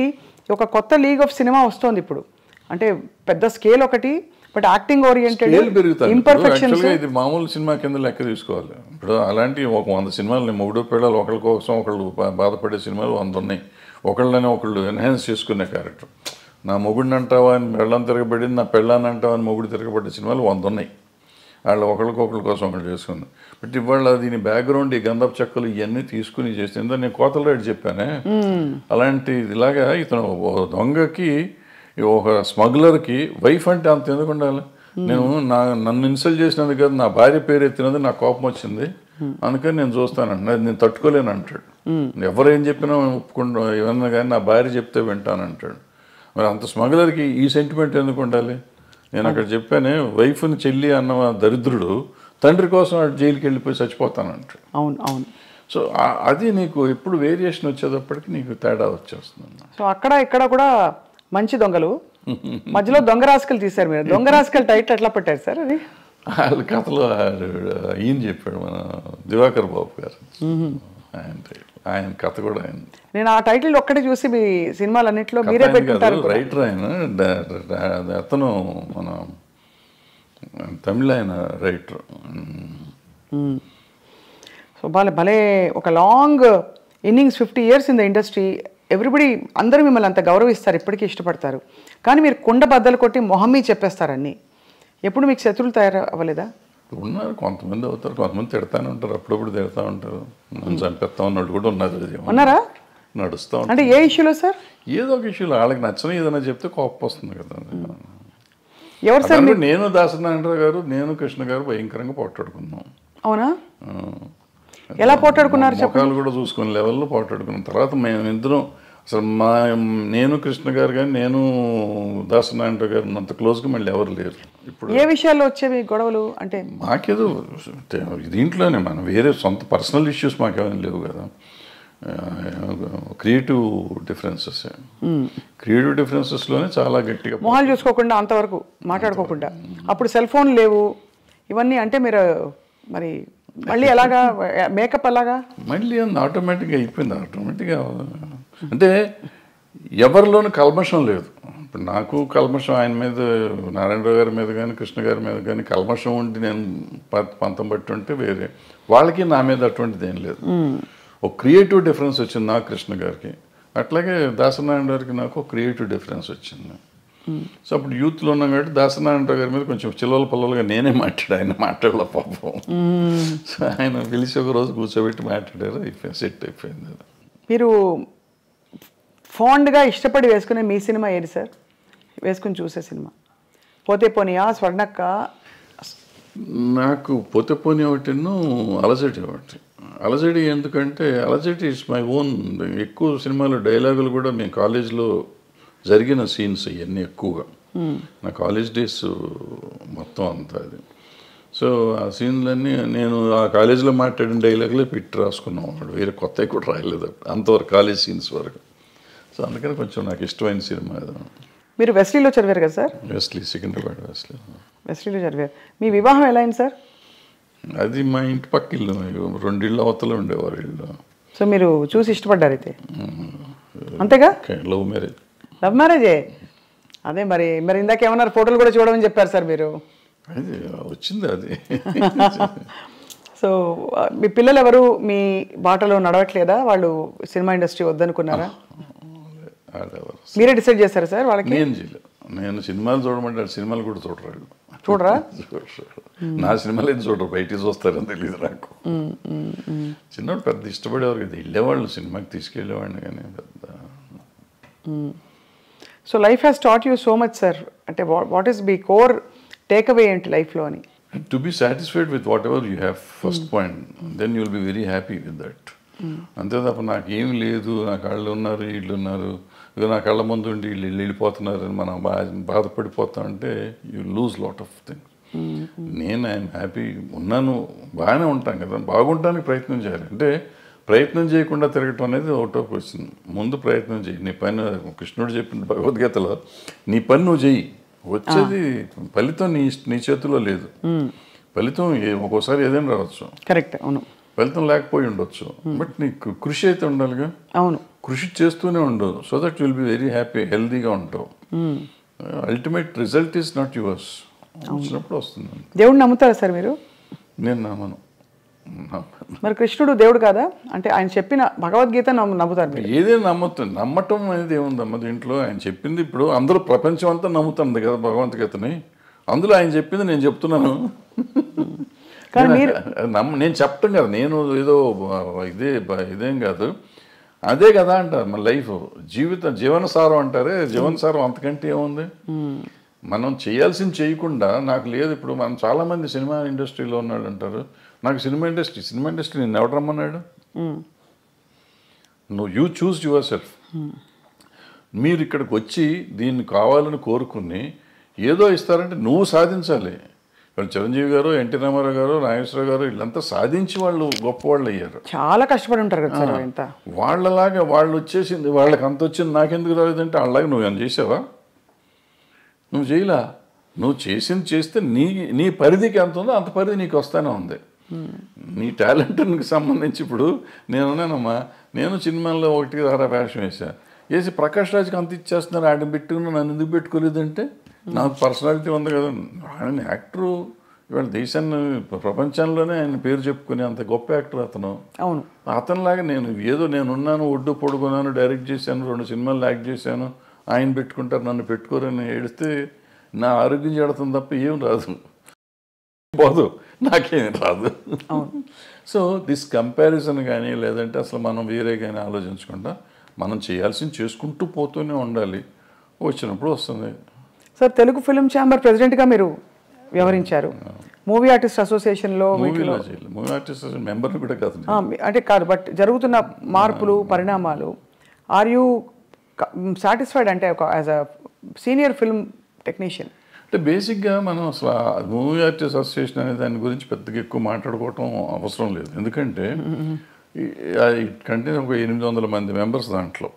ఒక కొత్త లీగ్ ఆఫ్ సినిమా వస్తుంది ఇప్పుడు. అంటే పెద్ద స్కేల్ ఒకటి, బట్ యాక్టింగ్ ఓరియంటెడ్ ఇంపర్ఫెక్షన్స్. ఇది మామూలు సినిమా కింద లెక్క తీసుకోవాలి. ఇప్పుడు అలాంటి ఒక 100 సినిమాలు మొగుడు పిల్లలు ఒకళ్ళ కోసం ఒకళ్ళు బాధపడే సినిమాలు 100 ఉన్నాయి. ఒకళ్ళు ఎన్హాన్స్ చేసుకునే క్యారెక్టర్. నా మొగుడిని అంటావా అని పెళ్ళం తిరగబడింది, నా పెళ్ళాన్ని అంటావా అని మొగుడు తిరగబడ్డ సినిమాలు 100 ఉన్నాయి. వాళ్ళు ఒకళ్ళ కోసం ఒకళ్ళు చేసుకుంది. బట్ ఇవాళ దీని బ్యాక్గ్రౌండ్ ఈ గంధపు చెక్కలు ఇవన్నీ తీసుకుని చేసిందో నేను కోతల రేటు చెప్పానే. అలాంటి ఇలాగా ఇతను దొంగకి ఒక స్మగ్లర్కి వైఫ్ అంటే అంత ఎందుకు ఉండాలి? నన్ను ఇన్సల్ట్ చేసినందుకు కాదు, నా భార్య పేరు ఎత్తినది నాకు కోపం వచ్చింది, అందుకని నేను చూస్తానంట, నేను తట్టుకోలేను అంటాడు. ఎవరేం చెప్పినా ఒప్పుకుంటా, ఏమన్నా కానీ నా భార్య చెప్తే వింటానంటాడు. మరి అంత స్మగ్లర్కి ఈ సెంటిమెంట్ ఎందుకు ఉండాలి? నేను అక్కడ చెప్పానే, వైఫ్ని చెల్లి అన్న దరిద్రుడు తండ్రి కోసం జైలుకి వెళ్ళిపోయి చచ్చిపోతానంటాడు. అవును. సో అది నీకు ఎప్పుడు వేరియేషన్ వచ్చేటప్పటికి నీకు తేడా వచ్చేస్తుంది. సో అక్కడ ఇక్కడ కూడా మంచి దొంగలు, మధ్యలో దొంగ రాసుకలు తీశారు మీరు. దొంగ రాసుకలు టైటిల్ ఎట్లా పెట్టారు సార్? అది వాళ్ళ కథలో ఈయన చెప్పాడు, మన దివాకర్ బాబు గారు. ఆయన కథ కూడా ఆయన. నేను ఆ టైటిల్ ఒక్కటే చూసి మీ సినిమాలన్నింటిలో మీరే పెట్టుకుంటారు. రైటర్ ఆయన, అతను మన తమిళ ఆయన రైటర్. సో భలే ఒక long innings, 50 years in the industry. Everybody అందరూ మిమ్మల్ని అంత గౌరవిస్తారు, ఇప్పటికీ ఇష్టపడతారు. కానీ మీరు కుండ బద్దలు కొట్టి మొహమ్మీ చెప్పేస్తారన్నీ. ఎప్పుడు మీకు శత్రువులు తయారు అవ్వలేదా? ఉన్నారు, కొంతమంది అవుతారు, కొంతమంది తిడతానే ఉంటారు, అప్పుడప్పుడు తిడతా ఉంటారు. నన్ను చంపేస్తా ఉన్నాడు కూడా ఉన్నారు. ఉన్నారా? నడుస్తూ అంటే ఏ ఇష్యూలో సార్? ఏదో ఒక ఇష్యూలో వాళ్ళకి నచ్చని ఏదైనా చెప్తే కోపం వస్తుంది కదా. ఎవరు సార్? నేను దాసనారాయణరావు గారు, నేను కృష్ణ గారు భయంకరంగా పోట్లాడుకున్నాం. అవునా? ఎలా పోట్లాడుకున్నారు? ముఖాలు కూడా చూసుకునే లెవెల్లో పోట్లాడుకున్నాం. తర్వాత మేము ఇద్దరం అసలు నేను కృష్ణ గారు కానీ నేను దాసనారాయణరావు గారు అంత క్లోజ్గా మళ్ళీ ఎవరు లేరు. ఇప్పుడు ఏ విషయాల్లో వచ్చేవి గొడవలు? అంటే మాకేదో దీంట్లోనే మనం వేరే సొంత పర్సనల్ ఇష్యూస్ మాకేమైనా లేవు కదా. క్రియేటివ్ డిఫరెన్సెస్లోనే చాలా గట్టిగా మొహాలు చూసుకోకుండా అంతవరకు మాట్లాడుకోకుండా. అప్పుడు సెల్ ఫోన్ లేవు ఇవన్నీ. అంటే మీరు మరి మళ్ళీ ఎలాగా మేకప్ అలాగా మళ్ళీ ఆటోమేటిక్గా అయిపోయింది. ఆటోమేటిక్గా అంటే ఎవరిలోనూ కల్మషం లేదు. ఇప్పుడు నాకు కల్మషం ఆయన మీద, నారాయణరావు గారి మీద కానీ కృష్ణ గారి మీద కానీ కల్మషం ఉండి నేను పంతం పట్టి ఉంటే వేరే, వాళ్ళకి నా మీద అటువంటిది ఏం లేదు. ఒక క్రియేటివ్ డిఫరెన్స్ వచ్చింది నాకు కృష్ణ గారికి, అట్లాగే దాసనారాయణ గారికి నాకు ఒక క్రియేటివ్ డిఫరెన్స్ వచ్చింది. సో అప్పుడు యూత్లో ఉన్నాం కాబట్టి దాసనారాయణరావు గారి మీద కొంచెం చిల్లల పల్లలుగా నేనే ఆయన మాట్లాడలే పాపం. సో ఆయన పిలిచి ఒక రోజు కూర్చోబెట్టి మాట్లాడారు, సెట్ అయిపోయింది. మీరు ఫాండ్గా ఇష్టపడి వేసుకునే మీ సినిమా ఏది సార్? వేసుకుని చూసే సినిమా పోతే పోనీయా, స్వర్ణక్క? నాకు పోతే పోనీ ఒకటిను, అలజడి ఒకటి. అలజడి ఎందుకంటే అలజడి ఇట్స్ మై ఓన్. ఎక్కువ సినిమాలు డైలాగులు కూడా మేము కాలేజ్లో జరిగిన సీన్స్ ఇవన్నీ ఎక్కువగా నా కాలేజ్ డేస్ మొత్తం అంతా అది. సో ఆ సీన్లన్నీ నేను ఆ కాలేజీలో మాట్లాడిన డైలాగులే పెట్టి రాసుకున్నాం. వేరే కొత్తవి కూడా రాయలేదు అంతవరకు, కాలేజ్ సీన్స్ వరకు. సో అందుకని కొంచెం నాకు ఇష్టమైన సినిమా అది. మీరు వెస్లీలో చదివారు కదా సార్? వెస్లీ, సికింద్రాబాద్ వెస్లీలో చదివారు. మీ వివాహం ఎలా అయింది సార్? అది మా ఇంటి పక్క ఇల్లు, 2 ఇళ్ళు అవతల ఉండేవారు ఇల్లు. సో మీరు చూసి ఇష్టపడ్డారు అయితే, అంతేగా? Love marriage. లవ్ మ్యారేజే. అదే మరి ఇందాక ఏమన్నారు, ఫోటోలు కూడా చూడమని చెప్పారు సార్ మీరు. అది వచ్చింది అది. సో మీ పిల్లలు ఎవరు మీ బాటలో నడవట్లేదా? వాళ్ళు సినిమా ఇండస్ట్రీ వద్దనుకున్నారా? మీరే డిసైడ్ చేశారు సార్ వాళ్ళకి? నేను చేయలేదు. నేను సినిమాలు చూడమంటే సినిమాలు కూడా చూడరు. చూడరా? నా సినిమాలు ఏం చూడరు, బయటికి చూస్తారని తెలియదు నాకు. చిన్నప్పుడు పెద్ద ఇష్టపడేవారు కదా, వెళ్ళేవాళ్ళు సినిమాకి తీసుకెళ్ళేవాడిని కానీ పెద్ద. So life has taught you so much sir. అంటే వాట్ ఈస్ మీ కోర్ టేక్ అవే ఏంటి లైఫ్లో అని? To be satisfied with whatever you have first point, then you will be very happy with that. అంతే తప్ప నాకేం లేదు, నా కళ్ళు ఉన్నారు వీళ్ళు ఉన్నారు, ఇక నా కళ్ళ ముందు ఉండి వీళ్ళు వెళ్ళిపోతున్నారు అని మనం బాధపడిపోతామంటే you lose lot of things. నేను ఐఎమ్ హ్యాపీ ఉన్నాను, బాగానే ఉంటాను కదా. బాగుంటానికి ప్రయత్నం చేయాలి. అంటే ప్రయత్నం చేయకుండా తిరగటం అనేది ఒకటోకి వచ్చింది. ముందు ప్రయత్నం చేయి, నీ పని. కృష్ణుడు చెప్పిన భగవద్గీతలో నీ పని నువ్వు చెయ్యి, వచ్చేది ఫలితం నీ చేతిలో లేదు. ఫలితం ఒక్కోసారి ఏదైనా రావచ్చు, కరెక్ట్, అవును. ఫలితం లేకపోయి ఉండొచ్చు, బట్ నీకు కృషి అయితే ఉండాలిగా. అవును, కృషి చేస్తూనే ఉండు, so that will be very happy, హెల్దీగా ఉంటావు. Ultimate result is not yours. వచ్చినప్పుడు వస్తుంది. దేవుడిని నమ్ముతారా సార్ మీరు? నేను నమ్మను. మరి కృష్ణుడు దేవుడు కాదా? అంటే ఆయన చెప్పిన భగవద్గీత నమ్ముతారు? ఏదైనా నమ్మటం అనేది ఏముందమ్మ దీంట్లో. ఆయన చెప్పింది ఇప్పుడు అందరూ ప్రపంచం అంతా నమ్ముతుంది కదా భగవద్గీతని, అందులో ఆయన చెప్పింది నేను చెప్తున్నాను. నేను చెప్పటం కదా, నేను ఏదో ఇదేం కాదు, అదే కదా అంటారు. మన లైఫ్ జీవనసారం అంటారే, జీవనసారం అంతకంటే ఏముంది. మనం చేయాల్సింది చేయకుండా నాకు లేదు. ఇప్పుడు మనం చాలామంది సినిమా ఇండస్ట్రీలో ఉన్నాడు అంటారు, నాకు సినిమా ఇండస్ట్రీ నేను ఎవరు రమ్మన్నాడు? నువ్వు యూ చూస్ యువర్ సెల్ఫ్. మీరు ఇక్కడికి వచ్చి దీన్ని కావాలని కోరుకుని ఏదో ఇస్తారంటే నువ్వు సాధించాలి. ఇప్పుడు చిరంజీవి గారు, ఎన్టీ రామారావు గారు, నాగేశ్వరరావు గారు వీళ్ళంతా సాధించి వాళ్ళు గొప్పవాళ్ళు అయ్యారు. చాలా కష్టపడి ఉంటారు కదా సార్. ఇంత వాళ్ళలాగా వాళ్ళు వచ్చేసింది, వాళ్ళకి అంత వచ్చింది నాకెందుకు రాలేదంటే వాళ్ళలాగా నువ్వు ఏమైనా చేసావా? నువ్వు చేయలా. నువ్వు చేస్తే నీ పరిధికి ఎంత ఉందో అంత పరిధి నీకు వస్తానే ఉంది. నీ టాలెంట్కి సంబంధించి ఇప్పుడు నేనున్నానమ్మా, నేను సినిమాల్లో 1 వేషం వేసి ప్రకాష్ రాజ్కి అంత ఇచ్చేస్తున్నారు, ఆడ పెట్టుకుని నన్ను ఎందుకు పెట్టుకోలేదంటే నాకు పర్సనాలిటీ ఉంది కదా. ఆయన యాక్టరు, ఇవాళ దేశాన్ని ప్రపంచంలోనే ఆయన పేరు చెప్పుకునే అంత గొప్ప యాక్టర్ అతను. అవును, అతనిలాగా నేనున్నాను, ఒడ్డు పొడుగున్నాను, డైరెక్ట్ చేశాను, 2 సినిమాలు యాక్ట్ చేశాను, ఆయన పెట్టుకుంటారు నన్ను పెట్టుకోరని ఏడిస్తే నా ఆరోగ్యం చెడతాం తప్ప ఏం రాదు, పోదు, నాకేం రాదు. సో దిస్ కంపారిజన్ కానీ లేదంటే అసలు మనం వేరే కానీ ఆలోచించకుండా మనం చేయాల్సింది చేసుకుంటూ పోతూనే ఉండాలి, వచ్చినప్పుడు వస్తుంది. సార్ తెలుగు ఫిల్మ్ ఛాంబర్ ప్రెసిడెంట్గా మీరు వ్యవహరించారు. మూవీ ఆర్టిస్ట్ అసోసియేషన్లో మూవీ ఆర్టిస్ట్ మెంబర్ని కూడా కాదు, అంటే కాదు, బట్ జరుగుతున్న మార్పులు పరిణామాలు, ఆర్ యూ సాటిస్ఫైడ్? అంటే ఒక as a senior film technician. అంటే బేసిక్గా మనం అసలు మూవీ ఆర్టిస్ట్ అసోసియేషన్ అనే దాని గురించి పెద్దగా ఎక్కువ మాట్లాడుకోవటం అవసరం లేదు. ఎందుకంటే కంటే ఒక 800 మంది మెంబర్స్ దాంట్లో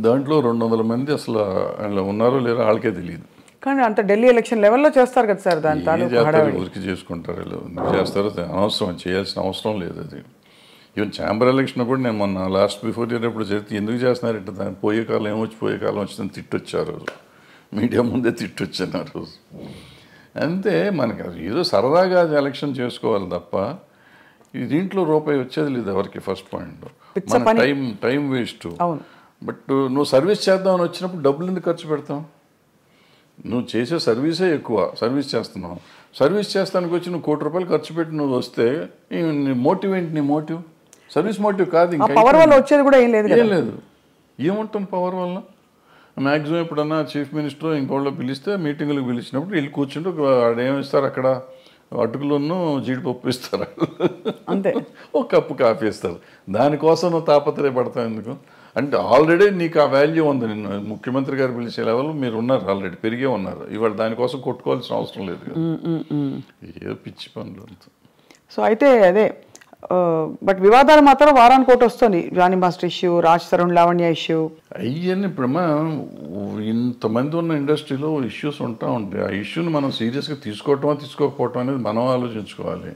200 మంది అసలు వాళ్ళు ఉన్నారో లేరో వాళ్ళకే తెలియదు. కానీ అంత ఢిల్లీ ఎలక్షన్ లెవెల్లో చేస్తారు కదా సార్, దాని తాలూకు ఊరికి చేసుకుంటారు వీళ్ళు, చేస్తారో అనవసరం, చేయాల్సిన అవసరం లేదు అది. ఈవెన్ ఛాంబర్ ఎలక్షన్ కూడా నేను మొన్న లాస్ట్ బిఫోర్ ఇయర్ ఎప్పుడు చెప్తే ఎందుకు చేస్తున్నారంటే దాని పోయే కాలం ఏమొచ్చి పోయే కాలం వచ్చిందని తిట్టొచ్చారు, మీడియా ముందే తిట్టొచ్చాను ఆ రోజు. అంతే, మనకి ఏదో సరదాగా ఎలక్షన్ చేసుకోవాలి తప్ప ఈ దీంట్లో రూపాయి వచ్చేది లేదు ఎవరికి. ఫస్ట్ పాయింట్ మన టైం వేస్ట్. బట్ నువ్వు సర్వీస్ చేద్దామని వచ్చినప్పుడు డబ్బులు ఎందుకు ఖర్చు పెడతావు? నువ్వు చేసే సర్వీసే ఎక్కువ, సర్వీస్ చేస్తున్నావు. సర్వీస్ చేస్తానికి వచ్చి నువ్వు ₹1,00,00,000 ఖర్చు పెట్టి నువ్వు వస్తే నీ మోటివ్ ఏంటి? నీ మోటివ్ సర్వీస్ మోటివ్ కాదు. ఇంకా పవర్ వల్ల వచ్చేది కూడా ఏం లేదు. ఏముంటాం పవర్ వల్ల? మ్యాక్సిమం ఎప్పుడన్నా చీఫ్ మినిస్టర్ ఇంకోళ్ళు పిలిస్తే మీటింగులకు పిలిచినప్పుడు వీళ్ళు కూర్చుంటూ ఏమిస్తారు అక్కడ, అటుకులను జీడిపప్పు ఇస్తారు, అంతే, ఒక కప్పు కాఫీ ఇస్తారు. దానికోసం నువ్వు తాపత్రయపడతావు ఎందుకు? అంటే ఆల్రెడీ నీకు ఆ వాల్యూ ఉంది. నిన్ను ముఖ్యమంత్రి గారు పిలిచే లెవెల్ మీరు ఉన్నారు, ఆల్రెడీ పెరిగే ఉన్నారు. ఇవాళ దానికోసం కొట్టుకోవాల్సిన అవసరం లేదు కదా. ఏ పిచ్చి పనులు అంత. సో అయితే అదే, బట్ వివాదాలు మాత్రం వారానికి ఒకటి వస్తుంది. Jani master issue, Raj Tarun Lavanya issue, అవన్నీ ఇప్పుడమ్మా ఇంతమంది ఉన్న ఇండస్ట్రీలో ఇష్యూస్ ఉంటా ఉంటాయి. ఆ ఇష్యూని మనం సీరియస్గా తీసుకోకపోవటం అనేది మనం ఆలోచించుకోవాలి.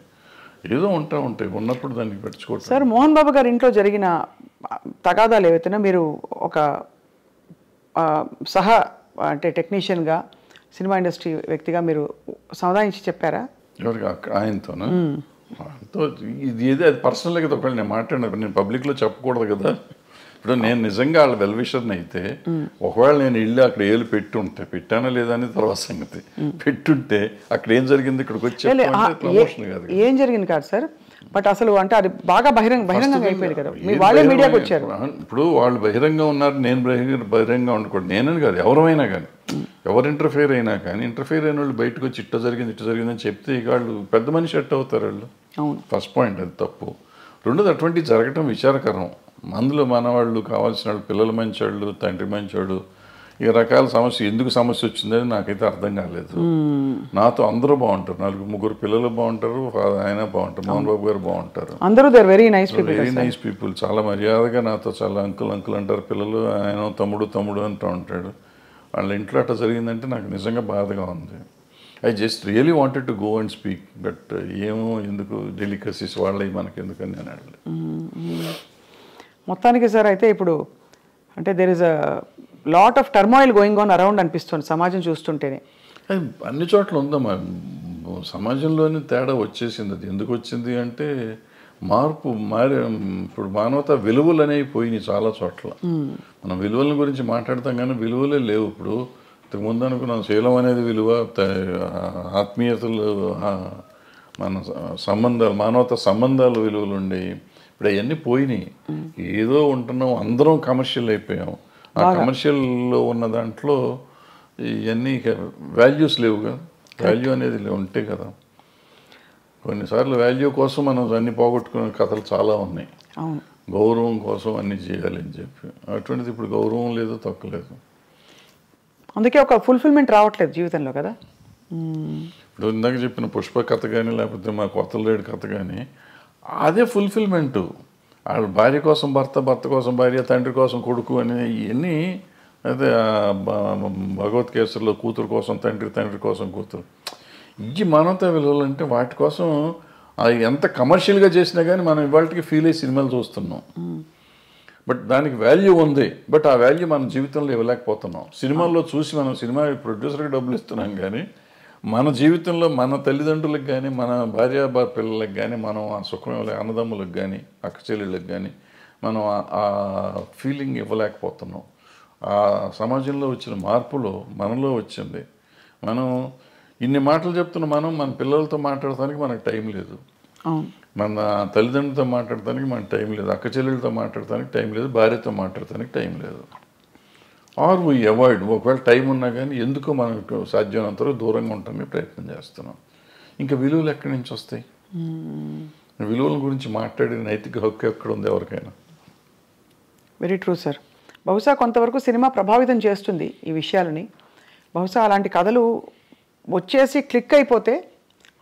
ఏదో ఉంటాయి, ఉన్నప్పుడు దానికి పెట్టుకోవటం. సార్, మోహన్ బాబు గారి ఇంట్లో జరిగిన తగాదాలు ఏవైతేనా మీరు ఒక అంటే టెక్నీషియన్గా, సినిమా ఇండస్ట్రీ వ్యక్తిగా మీరు సమాధానించి చెప్పారా? ఎవరికి? ఆయనతోనా? ఇది ఏదో అది పర్సనల్గా కదా, ఒకవేళ నేను మాట్లాడినప్పుడు నేను పబ్లిక్లో చెప్పకూడదు కదా. ఇప్పుడు నేను నిజంగా వాళ్ళ వెల్విషర్ని అయితే ఒకవేళ నేను ఇల్లు అక్కడ ఏళ్ళు పెట్టుంటే, పెట్టానా లేదా అనేది తర్వాత సంగతి, పెట్టుంటే అక్కడ ఏం జరిగింది ఇక్కడికి వచ్చి ప్రమోషన్ కాదు, ఏం జరిగింది కాదు సార్. బట్ అసలు అంటే అది బాగా బహిరంగంగా అయిపోయింది కదా, వాళ్ళే మీడియాకి వచ్చారు. ఇప్పుడు వాళ్ళు బహిరంగంగా ఉన్నారు, నేను బహిరంగంగా ఉండకూడదు. నేనని కాదు, ఎవరైనా కానీ, ఎవరు ఇంటర్ఫేర్ అయినా కానీ, ఇంటర్ఫేర్ అయిన వాళ్ళు బయటకు వచ్చి ఇట్ట జరిగిందని చెప్తే ఇక వాళ్ళు పెద్ద మనిషి ఎట్ అవుతారు వాళ్ళు. ఫస్ట్ పాయింట్ అది తప్పు. రెండోది అటువంటివి జరగటం విచారకరం. అందులో మన వాళ్ళు కావాల్సిన వాళ్ళు, పిల్లలు మంచోళ్ళు, తండ్రి మంచోడు, ఈ రకాల సమస్య ఎందుకు సమస్య వచ్చిందని నాకైతే అర్థం కాలేదు. నాతో అందరూ బాగుంటారు, 4-3 పిల్లలు బాగుంటారు, ఆయన బాగుంటారు, మోహన్ బాబు గారు బాగుంటారు, అందరూ వెరీ నైస్ పీపుల్. చాలా మర్యాదగా నాతో చాలా అంకుల్ అంటారు పిల్లలు, ఆయన తమ్ముడు అంటూ ఉంటాడు. వాళ్ళ ఇంట్లో అట్లా జరిగిందంటే నాకు నిజంగా బాధగా ఉంది. I just really wanted to go and speak, but ఏమో ఎందుకు డెలికసీస్ వాళ్ళవి మనకి ఎందుకని నేను అడగలేదు. మొత్తానికి సార్ అయితే ఇప్పుడు అంటే there is a lot of turmoil going on around అనిపిస్తుంది సమాజం చూస్తుంటేనే. అన్ని చోట్ల ఉందమ్మా, సమాజంలోనే తేడా వచ్చేసింది. అది ఎందుకు వచ్చింది అంటే మార్పు ఇప్పుడు మానవతా విలువలు అనేవి పోయినాయి చాలా చోట్ల. మనం విలువల గురించి మాట్లాడతాం కానీ విలువలే లేవు. ఇప్పుడు ఇంతకుముందు అనుకున్నాం శీలం అనేది విలువ, ఆత్మీయతలు, మన సంబంధాలు, మానవతా సంబంధాలు విలువలు ఉండేవి. ఇప్పుడు అవన్నీ పోయినాయి. ఏదో ఉంటున్నాం, అందరం కమర్షియల్ అయిపోయాం. ఆ కమర్షియల్లో ఉన్న దాంట్లో ఇవన్నీ వాల్యూస్ లేవు కదా. వాల్యూ అనేది ఉంటే కదా. కొన్నిసార్లు వాల్యూ కోసం మనం అన్ని పోగొట్టుకునే కథలు చాలా ఉన్నాయి. గౌరవం కోసం అన్ని చేయాలి అని చెప్పి, అటువంటిది ఇప్పుడు గౌరవం లేదు, తక్కువలేదు. అందుకే ఒక ఫుల్ఫిల్మెంట్ రావట్లేదు జీవితంలో కదా. ఇప్పుడు ఇందాక చెప్పిన పుష్ప కథ కానీ, లేకపోతే మా కొత్తలేడు కథ కానీ, అదే ఫుల్ఫిల్మెంటు. వాళ్ళ భార్య కోసం భర్త, భర్త కోసం భార్య, తండ్రి కోసం కొడుకు అని ఇవన్నీ. అయితే భగవద్గీతలో కూతురు కోసం తండ్రి, తండ్రి కోసం కూతురు, ఇవి మానవతా విలువలు. అంటే వాటి కోసం అది ఎంత కమర్షియల్గా చేసినా కానీ మనం ఇవాళకి ఫీల్ అయ్యి సినిమాలు చూస్తున్నాం. బట్ దానికి వాల్యూ ఉంది, బట్ ఆ వాల్యూ మన జీవితంలో ఇవ్వలేకపోతున్నాం. సినిమాల్లో చూసి మనం సినిమా ప్రొడ్యూసర్కి డబ్బులు ఇస్తున్నాం కానీ మన జీవితంలో మన తల్లిదండ్రులకు కానీ, మన భార్య పిల్లలకు కానీ, మనం ఆ సుఖం అన్నదమ్ములకు కానీ, అక్క చెల్లెళ్ళకి కానీ మనం ఆ ఫీలింగ్ ఇవ్వలేకపోతున్నాం. ఆ సమాజంలో వచ్చిన మార్పులో మనలో వచ్చింది. మనం ఇన్ని మాటలు చెప్తున్న మన పిల్లలతో మాట్లాడటానికి మనకు టైం లేదు, మన తల్లిదండ్రులతో మాట్లాడటానికి మనకు టైం లేదు, అక్క చెల్లెళ్ళతో మాట్లాడటానికి టైం లేదు, భార్యతో మాట్లాడటానికి టైం లేదు. Are we avoid. ఒకవేళ టైం ఉన్నా కానీ ఎందుకో మనకు సాధ్యమైనంత వరకు దూరంగా ఉండటానికి ప్రయత్నం చేస్తున్నాం. ఇంకా విలువలు ఎక్కడి నుంచి వస్తాయి? విలువల గురించి మాట్లాడే నైతిక హక్కు ఎక్కడ ఉంది ఎవరికైనా? Very true sir. బహుశా కొంతవరకు సినిమా ప్రభావితం చేస్తుంది ఈ విషయాలని. బహుశా అలాంటి కథలు వచ్చేసి క్లిక్ అయిపోతే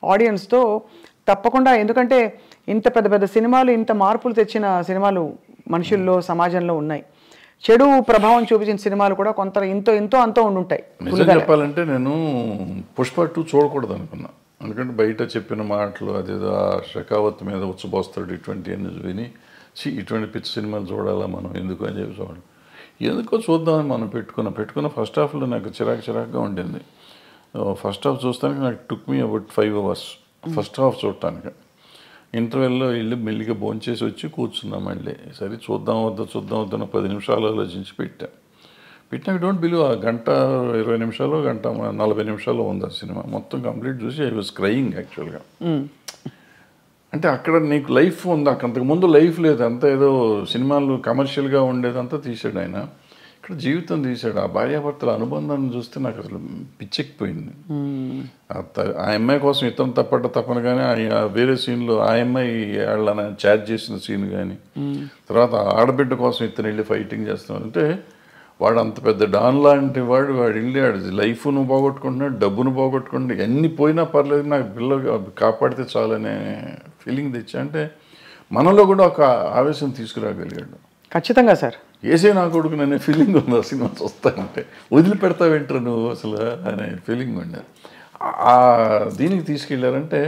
ఆడియన్స్తో తప్పకుండా, ఎందుకంటే ఇంత పెద్ద పెద్ద సినిమాలు ఇంత మార్పులు తెచ్చిన సినిమాలు మనుషుల్లో సమాజంలో ఉన్నాయి. చెడు ప్రభావం చూపించిన సినిమాలు కూడా కొంత ఎంతో అంతో ఉండుంటాయి. నిజం చెప్పాలంటే నేను పుష్ప 2 చూడకూడదు అనుకున్నా. ఎందుకంటే బయట చెప్పిన మాటలు అదేదో ఆ షకావత్ మీద ఉచ్చబోస్తాడు ఇటువంటి అన్ని విని ఇటువంటి పిచ్చి సినిమాలు చూడాలా మనం ఎందుకు అని చెప్పి చూడండి. ఎందుకో చూద్దామని మనం పెట్టుకున్న ఫస్ట్ హాఫ్లో నాకు చిరాకుగా ఉండింది. ఫస్ట్ హాఫ్ చూస్తానికి నాకు took me about 5 hours first half చూడటానికి. ఇంటర్వెల్లో వెళ్ళి మెల్లిగా భోంచేసి వచ్చి కూర్చున్నాం. మళ్ళీ సరే చూద్దాం వద్దా 10 నిమిషాలు ఆలోచించి పెట్టినా డోంట్ బిలీవ్ ఆ గంట 20 నిమిషాలు గంట 40 నిమిషాలు ఉంది ఆ సినిమా మొత్తం కంప్లీట్ చూసి ఐ వాజ్ క్రయింగ్ యాక్చువల్గా. అంటే అక్కడ నీకు లైఫ్ ఉంది, అంతకుముందు లైఫ్ లేదు, అంతా ఏదో సినిమాలు కమర్షియల్గా ఉండేదంతా తీసాడు ఆయన. ఇక్కడ జీవితం తీసాడు. ఆ భార్యాభర్తల అనుబంధాన్ని చూస్తే నాకు అసలు పిచ్చెక్కిపోయింది. ఆ అమ్మాయి కోసం ఇతను తప్పనగానే వేరే సీన్లో ఆ అమ్మాయి వాళ్ళని చార్జ్ చేసిన సీన్ కానీ, తర్వాత ఆడబిడ్డ కోసం ఇతను వెళ్ళి ఫైటింగ్ చేస్తున్నాడు. అంటే వాడు అంత పెద్ద డాన్ లాంటి వాడు వెళ్ళి లైఫ్ను పోగొట్టుకుంటున్నాడు, డబ్బును పోగొట్టుకుంటున్నాడు, ఎన్ని పోయినా పర్లేదు నాకు పిల్ల కాపాడితే చాలనే ఫీలింగ్ తెచ్చా. అంటే మనలో కూడా ఒక ఆవేశం తీసుకురాగలిగాడు. ఖచ్చితంగా సార్. ఏసే నా కొడుకు అనే ఫీలింగ్ ఉంది ఆ సినిమా చూస్తానంటే. వదిలిపెడతావేంటారు నువ్వు అసలు అనే ఫీలింగ్ ఉండేది. ఆ దీనికి తీసుకెళ్ళారంటే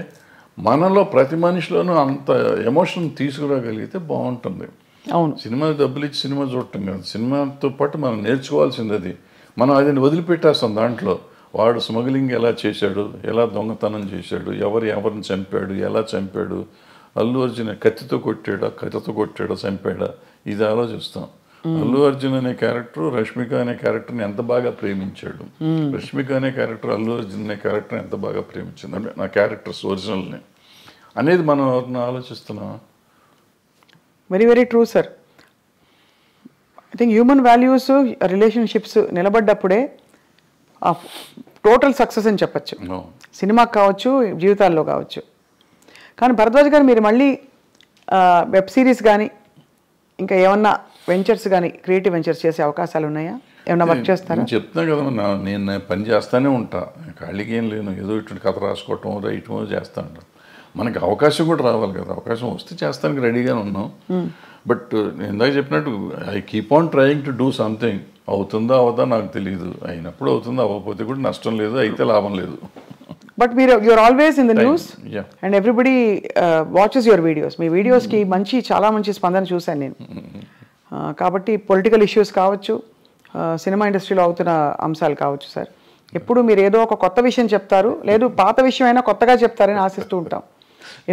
మనలో ప్రతి మనిషిలోనూ అంత ఎమోషన్ తీసుకురాగలిగితే బాగుంటుంది. అవును, సినిమా డబ్బులు ఇచ్చి సినిమా చూడటం కాదు, సినిమాతో పాటు మనం నేర్చుకోవాల్సింది అది. మనం అది వదిలిపెట్టేస్తాం. దాంట్లో వాడు స్మగ్లింగ్ ఎలా చేశాడు, ఎలా దొంగతనం చేశాడు, ఎవరిని చంపాడు, ఎలా చంపాడు, అల్లు అర్జున్ కత్తితో కొట్టాడా చంపాడా, ఇది ఆలోచిస్తాం. అల్లు అర్జున్ అనే క్యారెక్టర్ రష్మిక అనే క్యారెక్టర్ని ఎంత బాగా ప్రేమించాడు, రష్మిక అనే క్యారెక్టర్ అల్లు అర్జున్ అనే క్యారెక్టర్ని ఎంత బాగా ప్రేమించింది, అంటే నా క్యారెక్టర్స్ ఒరిజినల్ని అనేది మనం ఎవరిని ఆలోచిస్తున్నాం. Very very true sir. I think human values relationships నిలబడ్డప్పుడే టోటల్ సక్సెస్ అని చెప్పచ్చు. సినిమాకి కావచ్చు, జీవితాల్లో కావచ్చు. కానీ భరద్వాజ్ గారు మీరు మళ్ళీ వెబ్ సిరీస్ కానీ ఇంకా ఏమన్నా వెంచర్స్ కానీ క్రియేటివ్ వెంచర్స్ చేసే అవకాశాలు ఉన్నాయా? ఏమన్నా వర్క్ చేస్తారా? చెప్తున్నా కదా, నేను పని చేస్తానే ఉంటా, ఖాళీకి ఏం లేను. ఏదో ఇటువంటి కథ రాసుకోవటం రైటమో చేస్తా ఉంటాను. మనకి అవకాశం కూడా రావాలి కదా, అవకాశం వస్తే చేస్తానికి రెడీగానే ఉన్నాం. బట్ నేను ఇందాక చెప్పినట్టు I keep on trying to do something. అవుతుందా అవదా నాకు తెలియదు, అయినప్పుడు అవుతుందా, అవ్వకపోతే కూడా నష్టం లేదు, అయితే లాభం లేదు. But you're always in the news and everybody watches your videos. మీ వీడియోస్కి చాలా మంచి స్పందన చూశాను నేను. కాబట్టి పొలిటికల్ ఇష్యూస్ కావచ్చు, సినిమా ఇండస్ట్రీలో అవుతున్న అంశాలు కావచ్చు సార్, ఎప్పుడు మీరు ఏదో ఒక కొత్త విషయం చెప్తారు, లేదు పాత విషయం అయినా కొత్తగా చెప్తారని ఆశిస్తూ ఉంటాం,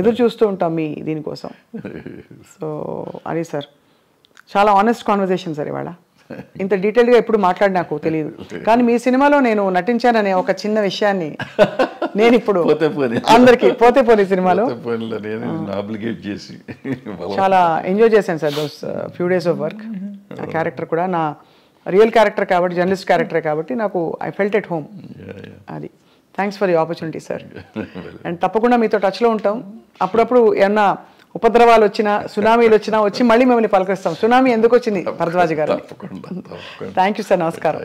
ఎదురు చూస్తూ ఉంటాం మీ దీనికోసం. సో అది సార్, చాలా ఆనెస్ట్ కాన్వర్జేషన్ సార్ ఇవాళ. ఇంత డీటెయిల్గా ఎప్పుడు మాట్లాడి నాకు తెలియదు. కానీ మీ సినిమాలో నేను నటించాననే ఒక చిన్న విషయాన్ని నేను ఇప్పుడు అందరికి పోతే సినిమాలో చాలా ఎంజాయ్ చేశాను sir. Those few days of work. ఆ క్యారెక్టర్ కూడా నా రియల్ క్యారెక్టర్ కాబట్టి, జర్నలిస్ట్ క్యారెక్టర్ కాబట్టి నాకు ఐ ఫెల్ట్ ఎట్ హోమ్. అది thanks for the opportunity sir. And తప్పకుండా మీతో టచ్లో ఉంటాం. అప్పుడప్పుడు ఏమన్నా ఉపద్రవాలు వచ్చినా, సునామీలు వచ్చినా వచ్చి మళ్ళీ మిమ్మల్ని పలకరిస్తాం. సునామీ ఎందుకు వచ్చింది భరద్వాజ్ గారు? Thank you sir. నమస్కారం.